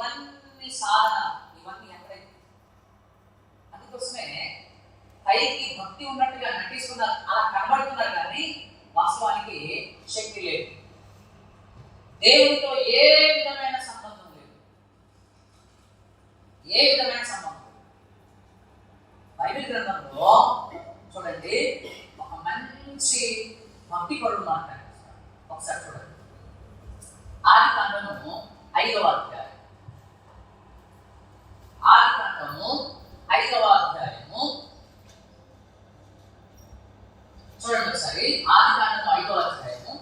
Speaker 1: ఇవన్నీ సాధన, ఇవన్నీ ఎక్కడైతే. అందుకోసమే పైకి భక్తి ఉన్నట్టుగా నటిస్తున్నారు, అలా కనబడుతున్నారు, కానీ వాస్తవానికి శక్తి లేదు. దేవుడితో ఏ విధమైన సంబంధం లేదు, ఏ విధమైన సంబంధం. బైబిల్ గ్రంథంలో చూడండి, ఒక మంచి భక్తి పరుడు మాట్లాడారు. ఒకసారి చూడండి, ఆదికాండము 5వ అధ్యాయం, ఆదికాండము 5వ అధ్యాయము చూడండి ఒకసారి. ఆదికాండము 5వ అధ్యాయము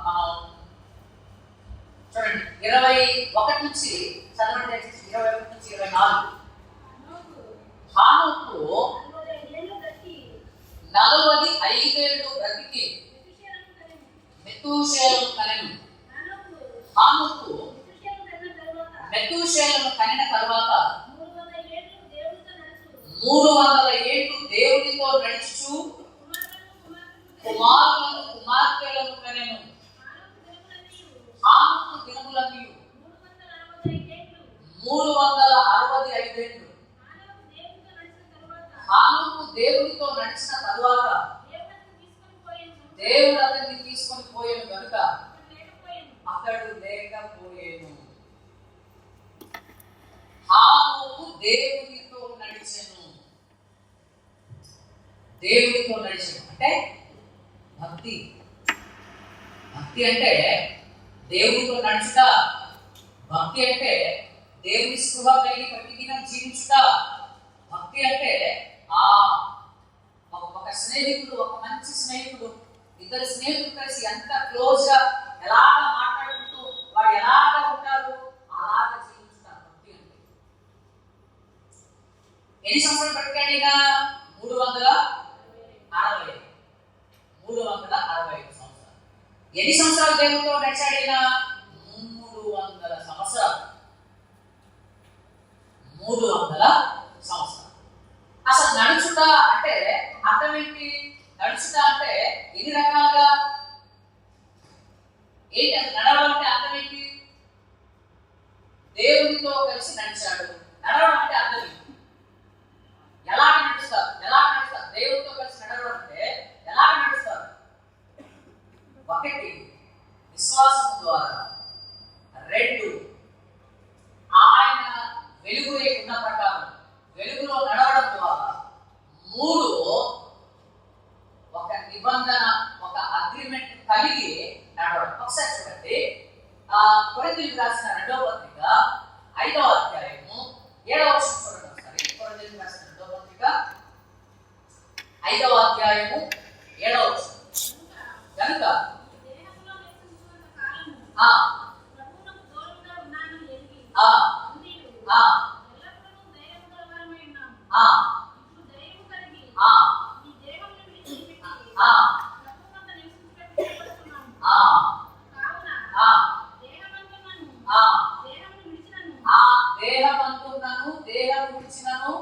Speaker 1: మనం చూడండి 21 నుంచి చదవండి, 21 నుంచి 24. హానోకు 45 ఏళ్ళు బ్రతికి మెతూషేలను కనెను. హానోకు మెతూషేలను కనిన తరువాత 300 ఏళ్ళు దేవునితో నడుచుచు కుమారులను కుమార్తెలను కనెను. హానోకు దినములన్నీ 365 ఏళ్ళు. హానోకు దేవునితో నడిచిన తరువాత దేవుడు అతన్ని తీసుకొని పోయాను కనుక అతడు లేకపోయాను. హానోకు దేవునితో నడిచెను. దేవునితో నడిచెను అంటే భక్తి. భక్తి అంటే దేవునితో నడుచుట. భక్తి అంటే దేవుని స్పృహ కలిగి ప్రతిదినం జీవించుట. భక్తి అంటే ఒక స్నేహితుడు, ఒక మంచి స్నేహితుడు, ఇద్దరు స్నేహితులు కలిసి ఎంత క్లోజ్ గా ఎలాగ మాట్లాడుకుంటూ వాడు ఎలాగ ఉంటారు అలాగ జీవించుతారు. భక్తి అంటే ఎన్ని సంవత్సరాలు బ్రతికాడినా 365 సంవత్సరాలు. ఎన్ని సంవత్సరాలు దేవునితో నడిచాడినా 300 సంవత్సరాలు. 300 సంవత్సరాలు. అసలు నడుచుట అంటే అర్థం ఏంటి? నడుచుట అంటే ఎన్ని రకాలుగా ఏంటి? అసలు నడవడం అంటే అర్థం ఏంటి? దేవునితో కలిసి నడిచాడు. నడవడం అంటే అర్థం ఏంటి? ఎలా నడుస్తారు? దేవునితో కలిసి నడవడం అంటే ఎలా నడుస్తారు? ఒకటి విశ్వాసం ద్వారా, 2 ఆయన వెలుగు ఉన్న ప్రకారం వెలుగులో నడవడం ద్వారా, 3 ఒక నిబంధన, ఒక అగ్రిమెంట్ కలిగి నడవడం. ఒకసారి చూడండి, కొరింథీయులకు రాసిన 2వ పత్రిక 5వ అధ్యాయము 7వ వచనం చూడండి ఒకసారి. కొరింథీయులకు రాసిన 2వ పత్రిక 5వ అధ్యాయము 7వ వచనం. కనుక దేహమంతున్నను దేహం విడిచినను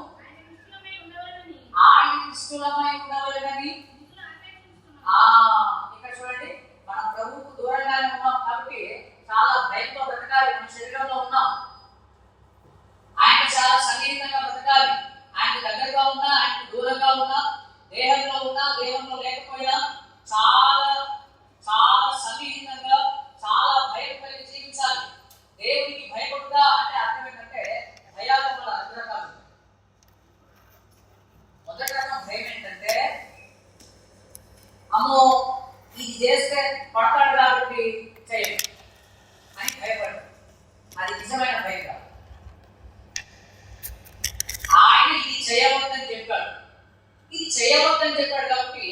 Speaker 1: ఆయన ఇష్టమై ఉండవలెనని. ఇక్కడ చూడండి, మనం ప్రభువుకు దూరంగానే ఉన్నాం కాబట్టి చాలా భయంతో బ్రతకాలి. మన శరీరంలో ఉన్నాం, ఆయన చాలా సన్నిహితంగా బ్రతకాలి. ఆయనకు దగ్గరగా ఉన్నా, ఆయనకు దూరంగా ఉన్నా, దేహంలో ఉన్నా, దేహంలో లేకపోయినా చాలా చాలా సన్నిహితంగా, చాలా భయం కలిగి జీవించాలి. దేవునికి భయపడుతా అంటే అర్థం ఏంటంటే భయాలు వల్ల 2 రకాలు. మొదటి రకం భయం ఏంటంటే, అమ్మో ఇది చేస్తే పడతాడు కాబట్టి చేయండి అని భయపడు. అది నిజమైన భయం కాదు. ఆయన ఇది చేయవద్దని చెప్పాడు, కాబట్టి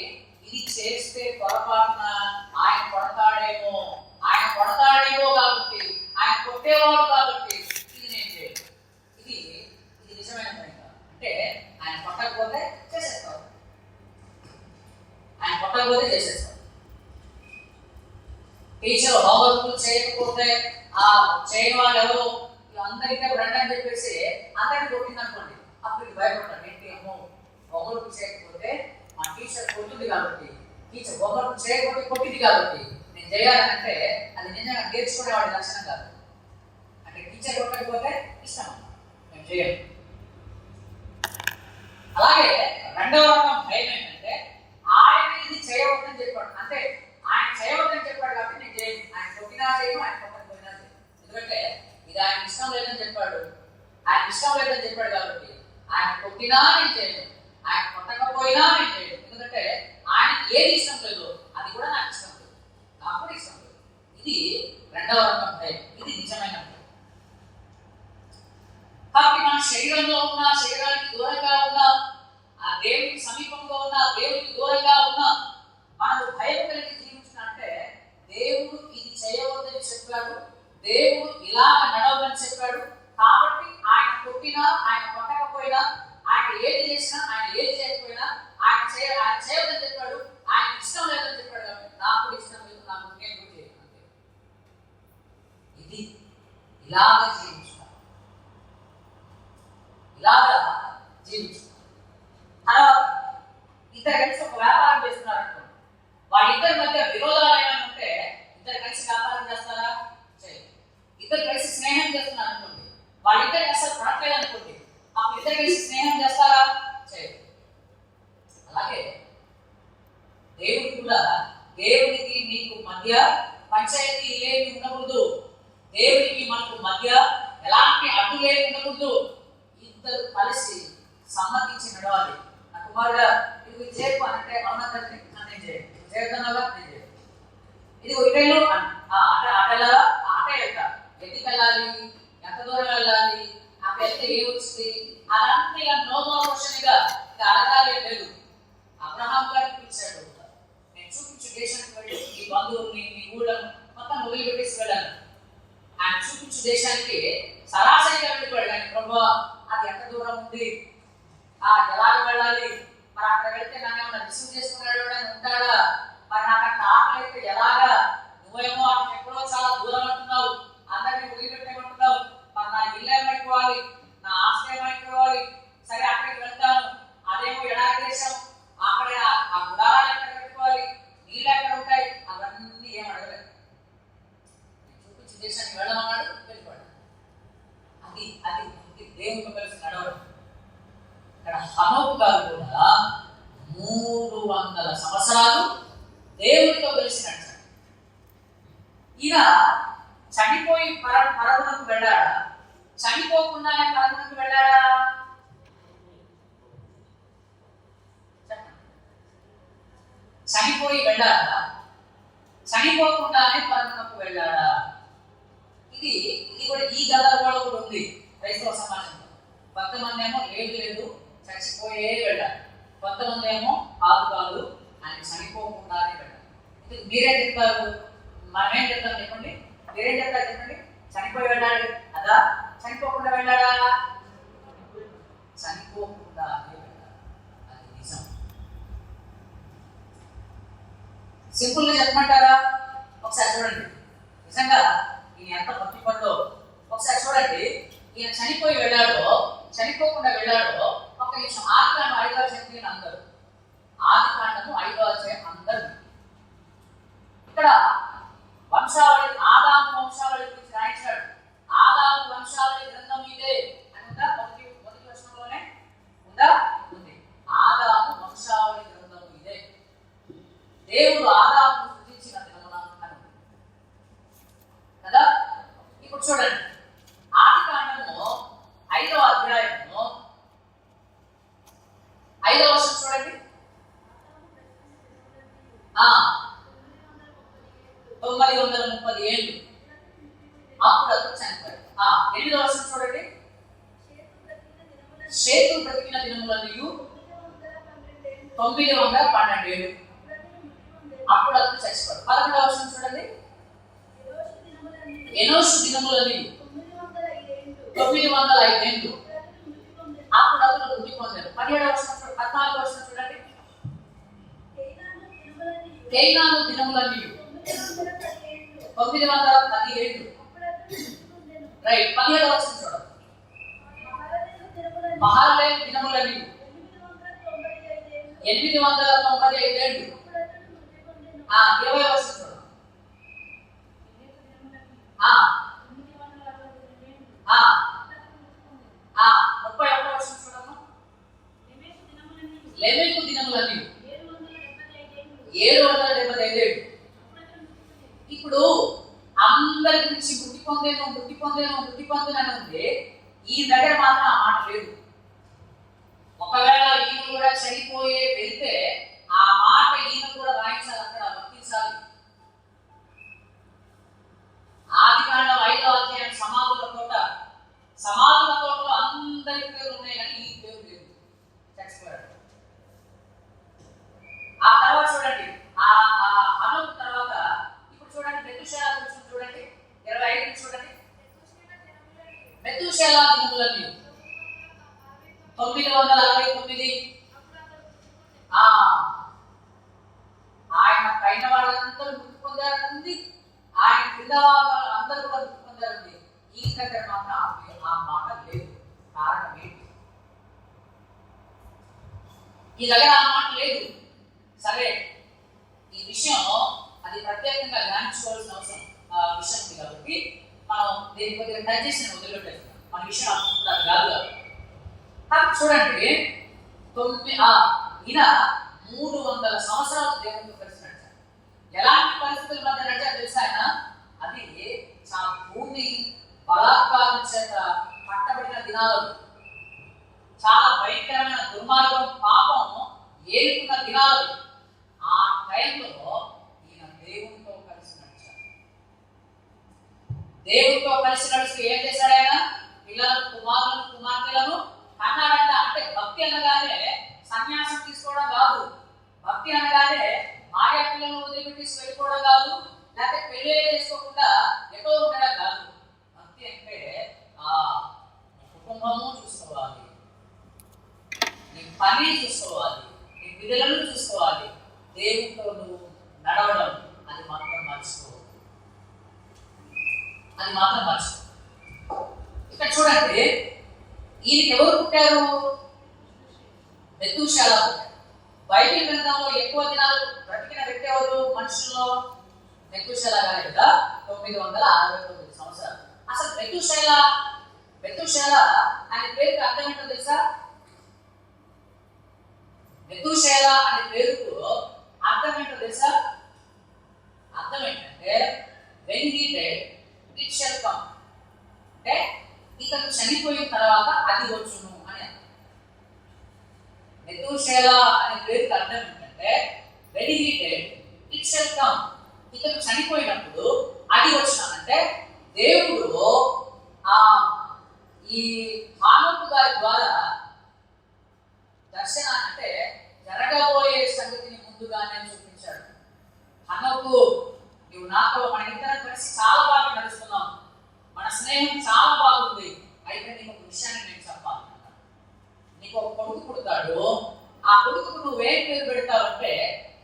Speaker 1: ఇది చేస్తే పొరపాటున ఆయన కొడతాడేమో కాబట్టి, ఆయన కొట్టేవాడు కాబట్టి ఇది నేను చేయను. ఇది నిజమైన భయం కాదు. అంటే ఆయన కొట్టకపోతే చేసేస్తాడు, టీచర్ హోంవర్క్ చేయకపోతే చేయని వాళ్ళు ఎవరు అందరికీ రండి అని చెప్పేసి అందరికీ కొట్టింది అనుకోండి, అప్పుడు భయపడతాడు. ఏంటి, అమ్మో హోంవర్క్ చేయకపోతే మా టీచర్ కొట్టింది కాబట్టి, టీచర్ హోంవర్క్ చేయకపోతే కొట్టింది కాబట్టి నేను చేయాలంటే అది నిజంగా నేర్చుకునేవాడి లక్షణం కాదు. అంటే టీచర్ కొట్టకపోతే ఇష్టం నేను చేయను. అలాగే రెండవ రకం భయం ఏంటంటే ఆయన ఇది చేయవద్దని చెప్పాడు, అంటే ఆయన చేయవద్దని చెప్పాడు కాబట్టి నేను చేయను. ఆయన కొట్టినా చేయను, ఆయన కొట్టకపోయినా చేయను. ఎందుకంటే ఇది ఆయన ఇష్టం లేదని చెప్పాడు, ఆయన ఇష్టం లేదని చెప్పాడు కాబట్టి ఆయన కొట్టినా నేను చేయను, ఆయన కొట్టకపోయినా నేను చేయను. ఎందుకంటే ఆయన ఏది ఇష్టం లేదు అది కూడా నాకు ఇష్టం లేదు, నాకు కూడా ఇష్టం లేదు. ఇది రెండవ రకం భయం, ఇది నిజమైన భయం. కాబట్టి మన శరీరంలో ఉన్న, శరీరానికి దూరంగా ఉన్న, ఆ దేవునికి సమీపంగా ఉన్న, దేవునికి దూరంగా ఉన్న మనకు భయం కలిగి జీవించినంటే దేవుడు ఇది చేయవద్దని చెప్పాడు, దేవుడు ఇలాగ నడవదని చెప్పాడు కాబట్టి ఆయన కొట్టినా, ఆయన కొట్టకపోయినా, ఆయన ఏది చేసినా, ఆయన ఏది చేయకపోయినా ఆయన చేయవద్దని చెప్పాడు, ఆయన ఇష్టం లేదని చెప్పాడు కాబట్టి నాకు ఇష్టం లేదు, నాకు నేను కూడా చేయను. ఇది ఇలాగ జీవించాలి, ఇలాగా జీవించాలి. తర్వాత ఇద్దరు కలిసి ఒక వ్యాపారం చేస్తున్నారు అనుకోండి, వాళ్ళిద్దరి మధ్య విరోధాలు ఏమైనా ఉంటే ఇద్దరు కలిసి వ్యాపారం చేస్తారా? చేయరు. ఇద్దరు కలిసి స్నేహం చేస్తున్నారు అనుకోండి, వాళ్ళిద్దరు అసలు పడట్లేదు అనుకోండి, అప్పుడు ఇద్దరు కలిసి స్నేహం చేస్తారా? చేయరు. అలాగే దేవుడు కూడా, దేవునికి మీకు మధ్య పంచాయతీ ఏమి ఉండకూడదు, దేవునికి మనకు మధ్య ఎలాంటి అడ్డు లేని ఉండకూడదు. ఇద్దరు కలిసి సమ్మతించి నడవాలి. నా కుమారుడు ఇది చేయకు అంటే అవునా తండ్రి నేను చేయను, చేస్తున్నావా నేను చేయను. ఇది ఇటేలో ఆటలా ఆట వెళ్తా, ఎందుకు వెళ్ళాలి, ఎంత దూరం వెళ్ళాలి, ఆ వెళ్తే ఏం వచ్చింది, అదంతా ఇలా నోమో క్వశ్చన్గా అడగాలి లేదు. అబ్రహాం గారికి పిలిచాడు, నేను చూపించు దేశానికి వెళ్ళి నీ బంధువుల్ని, నీ ఊళ్ళను మొత్తం వదిలిపెట్టేసి వెళ్ళాను. ఆయన చూపించు దేశానికి సరాసరిగా వెళ్ళిపోయాడు. కానీ ప్రభు అది ఎంత దూరం ఉంది, ఎలాగ వెళ్ళాలి, మరి అక్కడ వెళ్తే నన్ను ఏమన్నా రిసీవ్ చేసుకున్నాడు అని ఉంటాడా, మరి నాకు అక్కడ ఆకలి అయితే ఎలాగా, నువ్వేమో అక్కడ ఎక్కడో చాలా దూరం అంటున్నావు, అందరినీ వదిలిపెట్టేమంటున్నావు, మరి నా ఇల్లు ఏమైపోవాలి, నా ఆస్తి ఏమైపోవాలి, సరే అక్కడికి వెళ్తాను, అదేమో ఎడారి దేశం, అక్కడ ఆ గుడారాలు ఎక్కడ పెట్టుకోవాలి, నీళ్ళు ఎక్కడ ఉంటాయి, అవన్నీ ఏం అడగలేదు. చూపించి దేశానికి వెళ్ళమన్నాడు, వెళ్ళిపోయాడు. అది అది దేవునితో కలిసి నడవడం. ఇక్కడ హనోకు గారు కూడా 300 సంవత్సరాలు దేవునితో కలిసి నడిచాడు. ఈయన చనిపోయి పరమునకు వెళ్ళాడా, చనిపోకుండానే పరమునకు వెళ్ళాడా? చనిపోయి వెళ్ళాడా, చనిపోకుండానే పరమునకు వెళ్ళాడా? ఇది కూడా ఈ గదర్వాలో కూడా ఉంది క్రైస్తవ సమాజంలో. కొంతమంది ఏమో లేదు చచ్చిపోయే వెళ్ళాలి, కొంతమంది ఏమో కాదు ఆయన చనిపోకుండానే వెళ్ళాలి. ఇది మీరేం చెప్తారు, మనమేం చెప్తాం చెప్పండి, మీరేం చెప్తారు చెప్పండి? చనిపోయి వెళ్ళాడు అదా, చనిపోకుండా వెళ్ళాడా? చనిపోకుండానే వెళ్ళాలి, అది నిజం. సింపుల్ గా చెప్పమంటారా? ఒకసారి చూడండి, నిజంగా ఈయన ఎంత భక్తి పడో ఒకసారి చూడండి. ఈయన చనిపోయి వెళ్ళాడో చనిపోకుండా వెళ్ళాడో ఒక్క నిమిషం. ఆదికాండం 5వ అధ్యాయం అందరూ, ఆదికాండము 5వ అధ్యాయం అందరూ. ఇక్కడ వంశావళి, ఆదాము వంశావళి గురించి రాయించాడు. ఆదాము వంశావళి గ్రంథం ఇదే అని ఉందా? మొదటి వచనంలోనే ఉందా? ఉంది. ఆదాము వంశావళి గ్రంథం ఇదే, దేవుడు ఆదాము సృష్టించిన దినమున అని కదా. ఇప్పుడు చూడండి, ఆదికాండము 5వ అధ్యాయము 5వ వచనం చూడండి. 930 ఏళ్ళు అప్పుడు అతను చనిపోయాడు. 8వ వచనం చూడండి. షేతు బ్రతికిన దినములన్నయు 912 ఏళ్ళు అప్పుడు అతను చచ్చిపోయాడు. 11వ వచనం చూడండి. ఎనోషు దినములన్నయు 905 ఏళ్ళు అప్పుడు అతను వృద్ధి పొందాడు. 17వ వచనం చూడండి. 14వ వచనం చూడండి. కేయినాను దినములన్నయు 910 ఏళ్ళు. రైట్. 17వ వచనం చూడండి. మహలలేలు దినములన్నయు 895 ఏళ్ళు. 20 వర్షం చూడండి. 31 వర్షం చూడము. లెమెకు దినములన్నీ 775 ఏళ్ళు. ఇప్పుడు అందరి గురించి మృతి పొందేను ఉంది. ఈ దగ్గర మాత్రం ఆ మాట లేదు. ఒకవేళ ఈయన కూడా చనిపోయే వెళ్తే ఆ మాట ఈయన కూడా రాయించాలి, అక్కడ వర్తించాలి. ఆదికాండం 5వ అధ్యాయం సమాధుల తోటలో అందరి పేర్లు ఉన్నాయి, కానీ ఈ పేరు లేదు, చచ్చిపోయాడు. ఆ తర్వాత చూడండి, హనోకు తర్వాత ఇప్పుడు చూడండి మెతుషేల గురించి చూడండి, 25 చూడండి. మెతుషేల దినములన్నీ 969. ఆయన పైన వాళ్ళందరూ మృతి పొందారండి, ఆయన కింద అందరూ కూడా మృతి పొందారండి. ఈ దగ్గర మాత్రం ఆ మాట లేదు. కారణం ఏంటి? ఈ దగ్గర ఆ మాట లేదు. సరే, ఈ విషయం అది ప్రత్యేకంగా ధ్యానించుకోవాల్సిన అవసరం విషయం ఉంది కాబట్టి మనం దీన్ని కొద్దిగా టచ్ చేసి వదిలిపెట్టేస్తాం. మన విషయం అది కాదు. చూడండి, ఈయన 300 సంవత్సరాలు దేవునితో కలిసి నడిచారు. ఎలాంటి పరిస్థితుల మధ్య నడిచారు తెలుసా ఆయన? అది భూమి బలాత్కారం చేత పట్టబడిన దినాలు, చాలా భయంకరమైన దుర్మార్గం, పాపం ఏలుకున్న దినాలు. ఆ టైంలో ఈయన దేవునితో కలిసి నడిచారు. దేవునితో కలిసి నడుస్తూ ఏం చేశాడు ఆయన? పిల్లలను, కుమార్తెలను అన్నాడంట. అంటే భక్తి అనగానే సన్యాసం తీసుకోవడం కాదు. భక్తి అనగానే భార్య పిల్లలను వదిలిపెట్టి వెళ్ళిపోవడం కాదు, లేకపోతే పెళ్లి చేసుకోకుండా ఎటో ఉండడం కాదు. భక్తి అంటే కుటుంబము చూసుకోవాలి, నీ పని చూసుకోవాలి, నీ పిల్లలను చూసుకోవాలి, దేవునితో నువ్వు నడవడం అది మాత్రం మర్చిపో. ఇక్కడ చూడండి, ఈయనకి ఎవరు పుట్టారు? మెతుషేల పుట్టారు. బైబిల్ గ్రంథంలో ఎక్కువ దినాలు బ్రతికిన వ్యక్తి ఎవరు మనుషుల్లో? మెతుషేల గారే కదా, 969 సంవత్సరాలు. అసలు మెతుషేల అనే పేరుకి అర్థం ఏంటో తెలుసా? మెతుషేల అనే పేరుకు అర్థం ఏంటో తెలుసా? అర్థం ఏంటంటే when he died it shall come. అంటే ఇతను చనిపోయిన తర్వాత అది వచ్చును అని. మెతుషేల అనే పేరుకి అర్థం ఏంటంటే when he died it shall come. ఇతను చనిపోయినప్పుడు అది వచ్చును అంటే దేవుడు ఈ హనోకు గారి ద్వారా దర్శనం అంటే జరగబోయే సంగతిని ముందుగానే చూపించాడు. హనోకు, నువ్వు నాతో మన ఇద్దరం కలిసి చాలా బాగా నడుస్తున్నాం, మన స్నేహం చాలా బాగుంది, అయితే నీకు ఒక విషయాన్ని నేను చెప్పాలి. నీకు ఒక కొడుకు పుడతాడు, ఆ కొడుకుకు నువ్వేం పేరు పెడతావంటే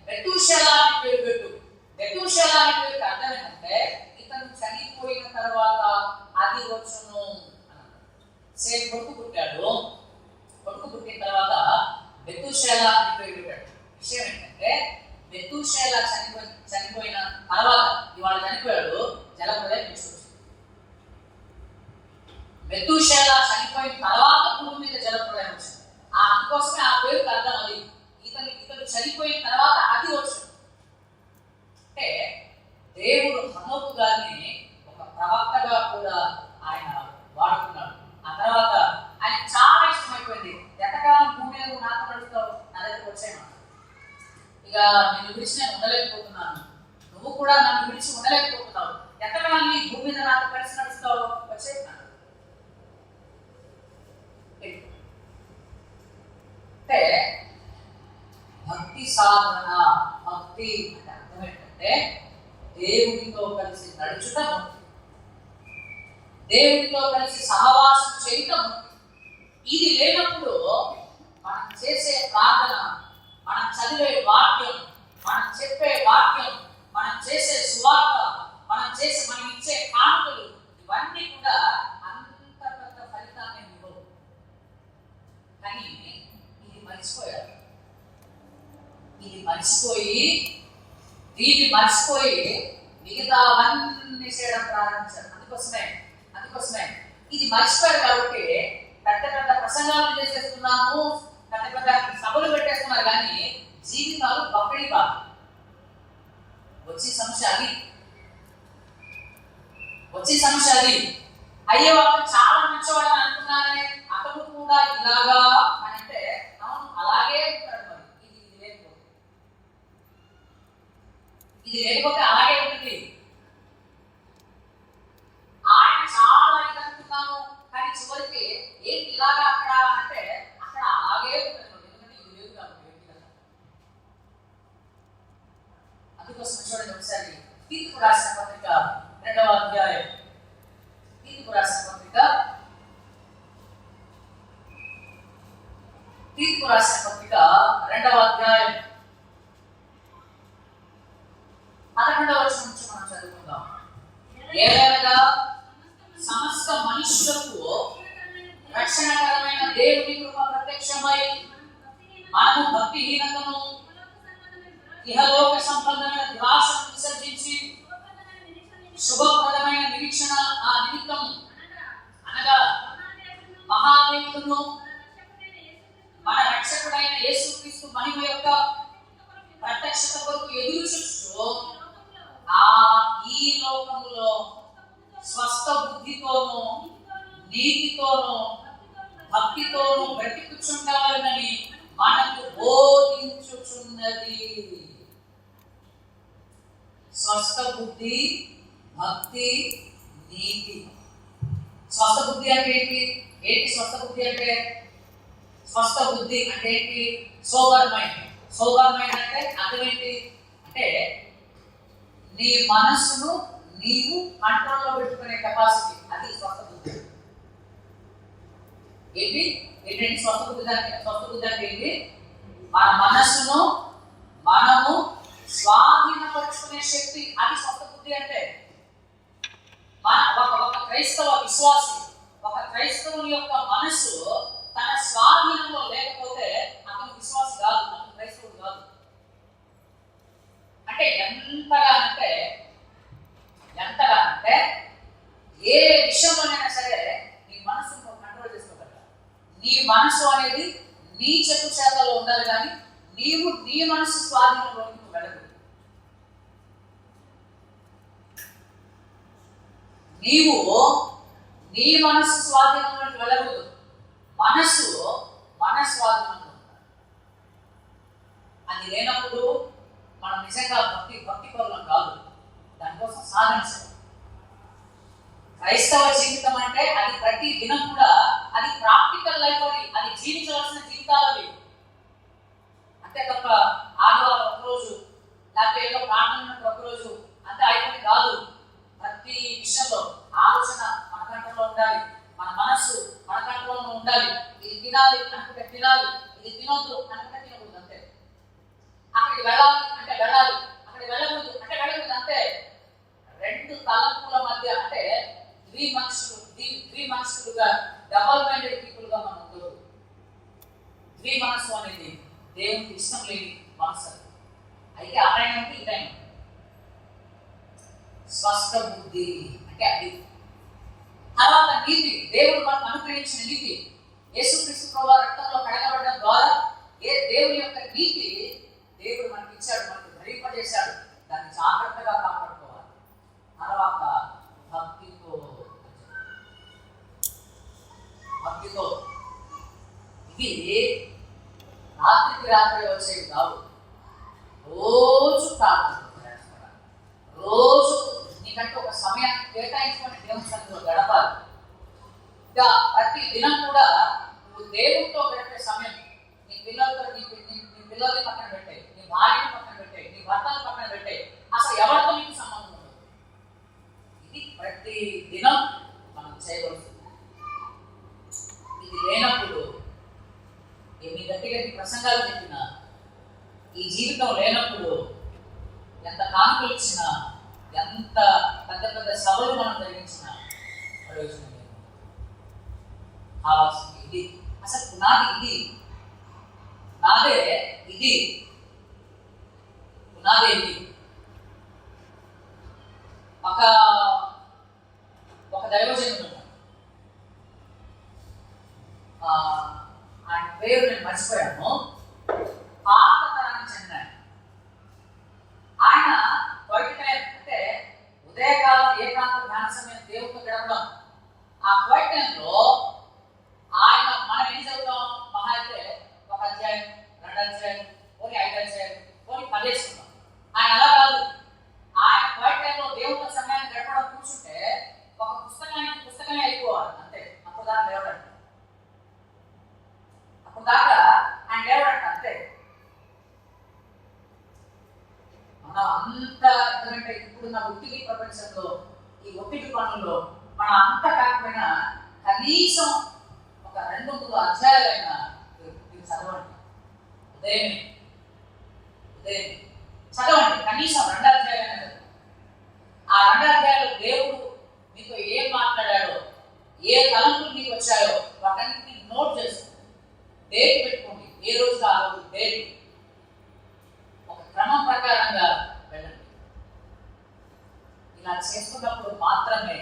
Speaker 1: మెతుషేల అని పేరు పెట్టు. మెతుషేల అనే పేరుకి అర్థం ఏంటంటే ఇతను చనిపోయిన తర్వాత అది వచ్చును. సేమ్ కొడుకు పుట్టాడు, కొడుకు పుట్టిన తర్వాత మెతుషేల అని పేరు పెట్టాడు. విషయం ఏంటంటే మెతుషేల చనిపోయిన తర్వాత, ఇవాళ చనిపోయాడు, జలప్రలయం తీసుకొచ్చింది. మెతుషేల చనిపోయిన తర్వాత భూమి మీద జలప్రలయం వచ్చింది. అందుకోసమే ఆ పేరుకి అర్థం అది. ఇతను చనిపోయిన తర్వాత అది వచ్చింది. అంటే దేవుడు హనోకు గారిని ఒక ప్రవక్తగా కూడా ఆయన వాడుకున్నాడు. ఆ తర్వాత ఆయన చాలా ఇష్టమైపోయింది. ఎంతకాలం భూమి మీద నాతో నడుస్తావు, నా దగ్గరకు వచ్చాను, ఇక నిన్ను విడిచి నేను ఉండలేకపోతున్నాను, నువ్వు కూడా నన్ను విడిచి ఉండలేకపోతున్నావు, ఎంతకాలం నీ భూమి మీద నాతో కలిసి నడుస్తావు, వచ్చే. అంటే భక్తి సాధన, భక్తి అంటే అర్థం ఏంటంటే దేవునితో కలిసి నడుచుట భక్తి, దేవునితో కలిసి సహవాసం చేయటం. ఇది లేనప్పుడు మనం చేసే ప్రార్థన, మనం చదివే వాక్యం, మనం చెప్పే వాక్యం, మనం చేసే సువార్త, మనం ఇచ్చే కానుకలు, ఇవన్నీ కూడా అంత పెద్ద ఫలితాన్ని ఇవ్వవు. కానీ ఇది మర్చిపోయారు. దీన్ని మర్చిపోయి మిగతావన్నీ చేయడం ప్రారంభించారు. అందుకోసమే ఇది మర్చిపోయారు కాబట్టి పెద్ద పెద్ద ప్రసంగాలు చేసేస్తున్నాము, పెద్ద పెద్ద సభలు పెట్టేస్తున్నారు, కానీ జీవితాలు బక్కడి కాదు. వచ్చే సమస్య అది. అయ్యో అతను చాలా మంచివాడు అని అనుకున్నానే, అతను కూడా ఇలాగా అని అంటే అవును అలాగే ఉంటాడు. మరి ఇది లేకపోతే అలాగే ఉంటుంది. ఆయన చాలా ఇది అనుకున్నాము, కానీ చివరికి ఏంటి ఇలాగా అక్కడ అంటే అక్కడ అలాగే ఉంటుంది. ఎందుకంటే ఇది లేదు కాబట్టి. అందుకోసం చూడండి ఒకసారి తీర్పు రాసిన పత్రిక 2వ అధ్యాయం. తీర్పు రాసిన పత్రిక 2వ అధ్యాయం 11వ వచనం నుంచి మనం చదువుకుందాం. ఏలైనగా సమస్త మనుషులకు రక్షణకరమైన దేవుని కృప ప్రత్యక్షమై మనము భక్తిహీనతను ఇహలోక సంబంధమైన దురాశను విసర్జించి శుభప్రదమైన నిరీక్షణ ఆ నిమిత్తం అనగా మహాదేవుడును మన రక్షకుడైన యేసుక్రీస్తు మహిమ యొక్క ప్రత్యక్షత కొరకు ఎదురు చూస్తూ ఈ లోకములో స్వస్థ బుద్ధితోనూ నీతితోనూ భక్తితోనూ బ్రతికుచుండాలని మనకు బోధించుచున్నది. స్వస్థ బుద్ధి, భక్తి, నీతి. స్వస్థ బుద్ధి అంటే ఏంటి? స్వస్థ బుద్ధి అంటే ఏంటి? సోబర్ మైండ్ అంటే అర్థం ఏంటి అంటే నీ మనస్సును నీవు కంట్రోల్లో పెట్టుకునే కెపాసిటీ, అది స్వస్థ బుద్ధి. ఏంటంటే స్వస్థ బుద్ధి అంటే ఏంటి? మన మనస్సును మనము స్వాధీనపరుచుకునే శక్తి, అది స్వస్థ బుద్ధి అంటే. ఒక క్రైస్తవ విశ్వాసి, ఒక క్రైస్తవుని యొక్క మనస్సు తన స్వాధీనంలో లేకపోతే అతను విశ్వాసి కాదు, అతను క్రైస్తవుడు కాదు. అంటే ఎంతగానంటే ఏ విషయంలోనైనా సరే నీ మనసును కంట్రోల్ చేసుకోగలరా? నీ మనసు అనేది నీ చెప్పు చేతల్లో ఉండాలి, కానీ నీవు నీ మనసు స్వాధీనంలోకి వెళ్ళదు. నీవు నీ మనసు స్వాధీనంలోకి వెళ్ళకూడదు. మనసు మన స్వాధీనంలో ఉండాలి. అది లేనప్పుడు మనం నిజంగా భక్తి పరులం కాదు. దానికోసం సాధన చేయాలి. క్రైస్తవ జీవితం అంటే అది ప్రతి దినం కూడా అది ప్రాక్టికల్ లైఫ్, అది జీవించవలసిన జీవితాలు. అంతే తప్ప ఆదివారం ఒకరోజు లేకపోతే ఏదో ప్రార్థన ఒకరోజు అంతే అయిపోయింది కాదు. ప్రతి విషయంలో ఆలోచన మన కంట్రోల్లో ఉండాలి, మన మనస్సు మన కంట్రోల్లో ఉండాలి. ఇది తినాలి అనుకుంటే తినాలి, ఇది తినొద్దు అనుకుంటే తినకూడదు, అంతే. అక్కడికి వెళ్ళాలి అంటే వెళ్ళాలి, అక్కడికి వెళ్ళకూడదు అంటే వెళ్ళకూడదు, అంతే. రెండు తలంపుల మధ్య అంటే ద్విమనస్కులుగా డబల్ మైండెడ్ పీపుల్ గా మనం ఉండదు. ద్విమనస్సు అనేది దేవునికి ఇష్టం లేని మనసు. అయితే ఆ టైం అంటే ఈ టైం స్వస్థ బుద్ధి అంటే అది. తర్వాత నీతి, దేవుడు మనకు అనుగ్రహించిన నీతి, యేసుక్రీస్తు ప్రభువు రక్తంలో కడగబడడం ద్వారా దేవుని యొక్క నీతి దేవుడు మనకి ఇచ్చాడు, మనకు ధరింపజేశాడు. దాన్ని జాగ్రత్తగా కాపాడుకోవాలి. తర్వాత భక్తితో ఇది రాత్రికి రాత్రి వచ్చేది కాదు. రోజు ప్రార్థన చేస్తాడు, రోజు నీకంటే ఒక సమయాన్ని కేటాయించుకొని దేవుని సన్నిధిలో గడపాలి. ఇంకా ప్రతి దినం కూడా నువ్వు దేవునితో గడిపే సమయం, నీ పిల్లల్ని పక్కన పెట్టే, నీ భార్యను పక్కన పెట్టే, నీ భర్తను పక్కన పెట్టే, అసలు ఎవరితో నీకు సంబంధం ఉండదు. ఇది ప్రతి దినం మనం చేయవలసింది. ఇది లేనప్పుడు ఎన్ని గట్టి ప్రసంగాలు చెప్పినా, ఈ జీవితం లేనప్పుడు ఎంత కానుకలు ఇచ్చినా, ఎంత పెద్ద పెద్ద సభలు మనం జరిగించినా ప్రయోజనం లేదు. కావాల్సింది ఇది. అసలు నాదే ఇది. నాదేంటి. ఒక ఒక దైవజనుడు ఆయన పేరు నేను మర్చిపోయాను. పాత తరానికి చెందిన ఆయన బయట టైం అంటే ఉదయకాలం ఏకాంత ధ్యాన సమయం దేవుడితో గడపడం. ఆ క్వైట్ టైంలో ఆయన మనం ఏం చదువుతాం, మహా అయితే 1 అధ్యాయం 2 అధ్యాయం పోనీ 5 అధ్యాయం పోనీ 10 వేసుకుంటాం. ఆయన అలా కాదు. ఆయన క్వైట్ టైంలో దేవుడితో సమయాన్ని గడపడం కూర్చుంటే ఒక పుస్తకమే అయిపోవాలి అంతే. అప్పుడు దాకా లేవడంట, అప్పుడు దాకా ఆయన లేవడంట అంతే. మనం అంత ఎందుకంటే ఇప్పుడున్న ఒత్తిడి ప్రపంచంలో, ఈ ఒత్తిడి పనుల్లో మనం అంత కాకపోయినా కనీసం ఒక 2-3 అధ్యాయాలైనా మీరు చదవండి. ఉదయం చదవండి, కనీసం 2 అధ్యాయాలైనా చదవండి. ఆ 2 అధ్యాయాలు దేవుడు మీతో ఏం మాట్లాడాడో, ఏ తలంపులు మీకు వచ్చాయో వాటన్నిటిని నోట్ చేసుకోండి, డేట్ పెట్టుకోండి. ఏ రోజు ఆ రోజు డేట్ ఒక క్రమం ప్రకారంగా వెళ్ళండి. ఇలా చేసుకున్నప్పుడు మాత్రమే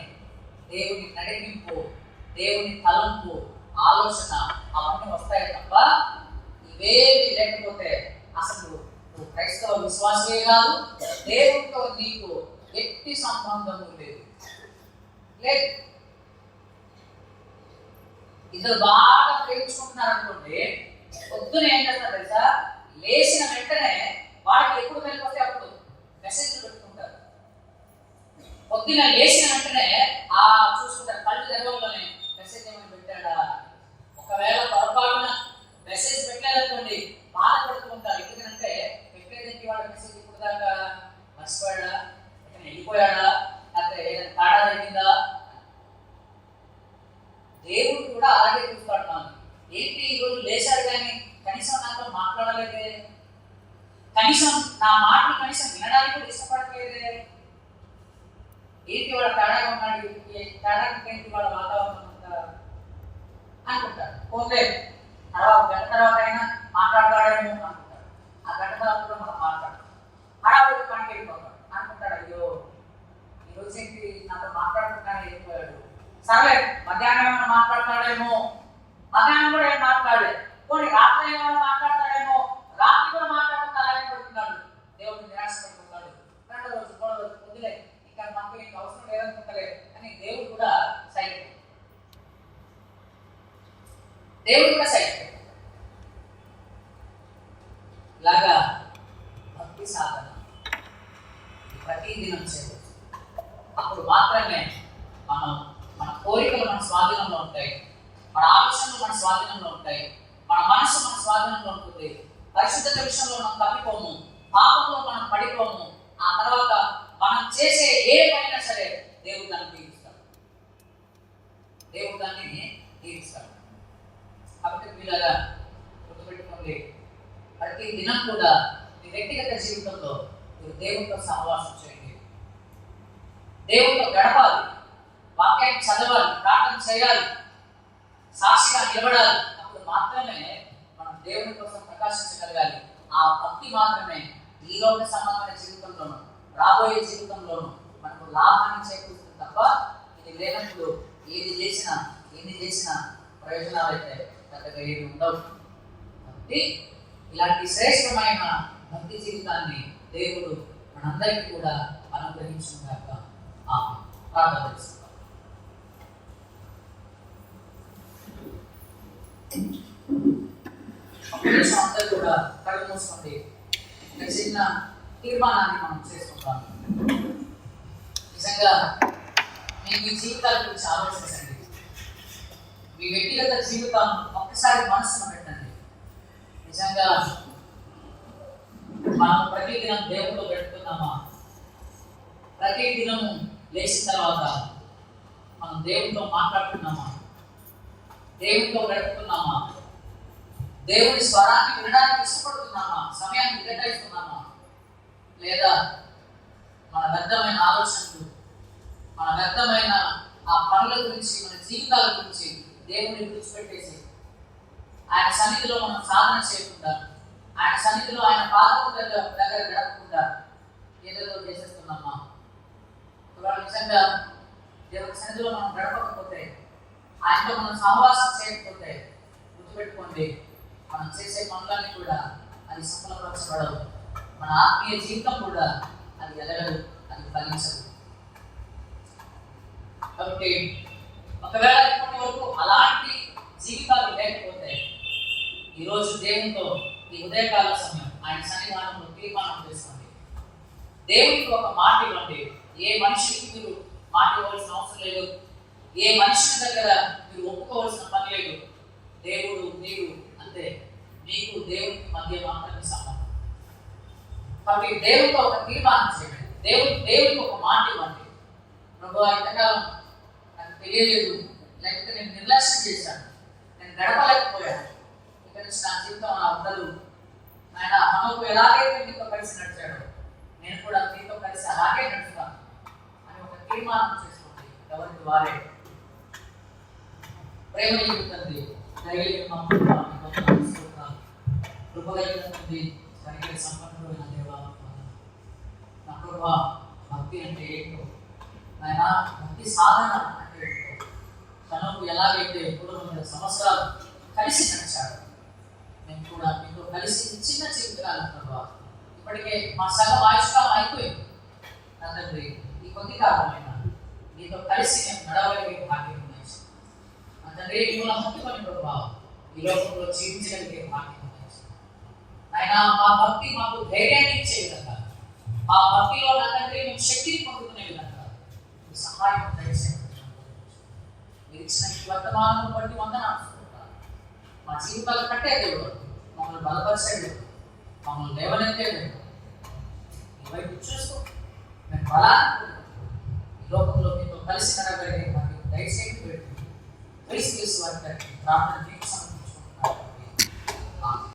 Speaker 1: దేవుని నడిపింపు, దేవుని తలంపు, ఆలోచన అవన్నీ వస్తాయి తప్ప ఇవేమి లేకపోతే అసలు నువ్వు క్రైస్తవ విశ్వాసమే కాదు, దేవుడితో నీకు ఎట్టి సంబంధం లేదు. ఇద్దరు బాగా ప్రేమించుకుంటున్నారు అనుకోండి, పొద్దున ఏం చేస్తారు తెలుసా, లేచిన వెంటనే వాడికి ఎప్పుడు వెళ్ళిపోతే అప్పుడు మెసేజ్లు పెట్టుకుంటారు. పొద్దున లేచిన వెంటనే చూసుకుంటారు, కళ్ళు తెరవగానే మెసేజ్ ఏమైనా పెట్టాడా. ఒకవేళ పొరపాటున మెసేజ్ పెట్టలేదనుకోండి బాధపడుతూ ఉంటారు. ఎందుకంటే పెట్టేదానికి వాళ్ళ మెసేజ్ ఇప్పుడు దాకా మర్చిపోయాడా, ఎక్కడ వెళ్ళిపోయాడా, లేకపోతే ఏదైనా తేడా జరిగిందా. దేవుడు కూడా అలాగే చూస్తాడు. ఏంటి ఈరోజు లేచాడు కానీ కనీసం నాతో మాట్లాడలేదే, కనీసం నా మాటలు కనీసం వినడానికి కూడా ఇష్టపడలేదే, ఏంటి వాళ్ళ తేడాగా ఉన్నాడు, తేడానికి ఏంటి వాళ్ళ వాతావరణం అంతా అనుకుంటారు. పోతే గంట తర్వాత అయినా మాట్లాడతాడేమో అనుకుంటారు. ఆ గంట తర్వాత కూడా మనం మాట్లాడతాం. హడావుడి పనికి వెళ్ళిపోతాడు అనుకుంటాడు, అయ్యో ఈరోజు ఏంటి నాతో మాట్లాడుతున్నానే వెళ్ళిపోయాడు, సరే మధ్యాహ్నం ఏమైనా మాట్లాడతాడేమో, మధ్యాహ్నం కూడా ఏం మాట్లాడలేదు, పోనీ రాత్రి ఏమైనా మాట్లాడతాడేమో, రాత్రి కూడా మాట్లాడుతూ అలాగే పడుతున్నాడు. దేవుడిని నిరాశపడిపోతాడు. 2వ రోజు 3వ రోజు వదిలే, ఇంకా మనకు నీకు అవసరం లేదనుకుంటలే అని దేవుడు కూడా సైలెంట్. ఇలాగా భక్తి సాధన ప్రతిదినం చేయవచ్చు. అప్పుడు మాత్రమే మన కోరికలు మన స్వాధీనంలో ఉంటాయి, మన ఆలోచనలు మన స్వాధీనంలో ఉంటాయి, మన మనసు మన స్వాధీనంలో ఉంటుంది. పరిశుద్ధత విషయంలో మనం తప్పిపోము, పాపంలో మనం పడిపోము. ఆ తర్వాత మనం చేసే ఏ పైనా సరే దేవుడు దాన్ని తీరుస్తాడు, దేవుడు దాన్ని తీరుస్తాడు. కాబట్టి వీళ్ళగా గుర్తుపెట్టుకోండి, ప్రతి దినం కూడా మీ వ్యక్తిగత జీవితంలో మీరు దేవుడితో సహవాసం చేయండి, దేవుడితో గడపాలి, వాక్యాన్ని చదవాలి, ప్రార్థన చేయాలి, సాక్షిగా నిలబడాలి. అప్పుడు మాత్రమే మనం దేవుని కోసం ప్రకాశించగలగాలి. ఆ భక్తి మాత్రమే ఈ లోక సంబంధమైన జీవితంలోనూ రాబోయే జీవితంలోనూ మనకు లాభాన్ని చేకూరుతుంది తప్ప ఇది లేనప్పుడు ఏది చేసినా ఎన్ని చేసినా ప్రయోజనాలు అయితే పెద్దగా ఏమి ఉండవు. కాబట్టి ఇలాంటి శ్రేష్టమైన భక్తి జీవితాన్ని దేవుడు మనందరికీ కూడా అనుగ్రహించుగాక. ప్రార్థన చేస్తాం. అందరూ కూడా కళ్ళు మూసుకోండి. ఒక చిన్న తీర్మానాన్ని మనం చేసుకుంటాం. నిజంగా మీ జీవితాల గురించి ఆలోచించండి. మీ వ్యక్తిగత జీవితాలను ఒక్కసారి మనసును పెట్టండి. నిజంగా మనం ప్రతిదినం దేవుడితో గడుపుతున్నామా? ప్రతిదినం లేచిన తర్వాత మనం దేవుడితో మాట్లాడుతున్నామా? దేవుడితో గడుపుతున్నామా? దేవుని స్వరాన్ని వినడానికి ఇష్టపడుతున్నామా? సమయాన్ని కేటాయిస్తున్నామా? లేదా మన వ్యర్థమైన ఆలోచనలు, మన వ్యర్థమైన ఆ పనుల గురించి, మన జీవితాల గురించి దేవుడిని విడిచిపెట్టేసి ఆయన సన్నిధిలో మనం సాధన చేయకుండా ఆయన సన్నిధిలో ఆయన పాదము దగ్గర గడపకుండా ఏదేదో చేసేస్తున్నామా? ఒకవేళ నిజంగా దేవుని సన్నిధిలో మనం గడపకపోతే, ఆయనతో మనం సహవాసం చేయకపోతే గుర్తుపెట్టుకోండి, మనం చేసే పనులన్నీ కూడా అది సఫలపరచబడవు. మన ఆత్మీయ జీవితం కూడా అది ఎదగదు, అది ఫలించదు. కాబట్టి ఒకవేళ ఇప్పటి వరకు అలాంటి జీవితాలు లేకపోతే ఈరోజు దేవునితో ఈ ఉదయకాల సమయం ఆయన సన్నిధానంలో తీర్మానం చేసుకోండి. దేవునికి ఒక మాట ఇవ్వండి. ఏ మనిషికి మీరు మాట ఇవ్వాల్సిన అవసరం లేదు, ఏ మనిషి దగ్గర మీరు ఒప్పుకోవాల్సిన పని లేదు. దేవుడు నీవు అంతే, నీకు దేవునికి మధ్య మాత్రమే సంబంధం. కాబట్టి దేవుడితో ఒక తీర్మానం చేయండి. దేవుడికి ఒక మాట ఇవ్వండి. ప్రభువా, ఇంతకాలం నాకు తెలియలేదు, లేకపోతే నేను నిర్లక్ష్యం చేశాను, నేను గడపలేకపోయాను, ఇక్కడ నుంచి నా జీవితం అలా ఉండదు. ఆయన మనకు ఎలాగైతే మీతో కలిసి నడిచాడో నేను కూడా మీతో కలిసి అలాగే నడుస్తాను అని ఒక తీర్మానం చేసుకోండి. ఎవరికి వారే. ప్రేమ తండ్రి, కృపగలిగినటువంటి కనికర సంపన్నుడైన దేవా, నా ప్రభువా, భక్తి అంటే ఏంటో ఆయన, భక్తి సాధన అంటే ఏంటో, తనకు ఎలాగైతే 300 సంవత్సరాలు కలిసి నడిచాడు, మేము కూడా మీతో కలిసి చిన్న జీవితాలు ప్రభావ. ఇప్పటికే మా సగం ఆయుష్కాలం అయిపోయింది నా తండ్రి. ఈ కొద్ది కాలమైనా మీతో కలిసి మేము నడవగలిగే భాగ్యం ఉన్నాయి నా తండ్రి. మిమ్మల్ని హత్తుకొని ప్రభావ ఈ లోకంలో జీవించగలిగే భాగ్యం ఉన్నాయి ఆయన. మా భక్తి మాకు ధైర్యాన్ని ఇచ్చే విధంగా, మా భక్తిలో నా తండ్రి మేము శక్తిని పొందుకునే విధంగా మీ సహాయం దయచేయండి. మీరు ఇచ్చిన ఈ వర్తమానం బట్టి వందనాలు. మా జీవితాలు కట్టే దేవుడు, మమ్మల్ని బలపరిచేడు, మమ్మల్ని లేవనెత్తేడు. ఈ వైపు చూస్తూ మేము బలాన్ని ఈ లోకంలో మీతో కలిసి నడగలిగే వారికి దయచేసి పెట్టి క్రీస్తు వారి ప్రార్థన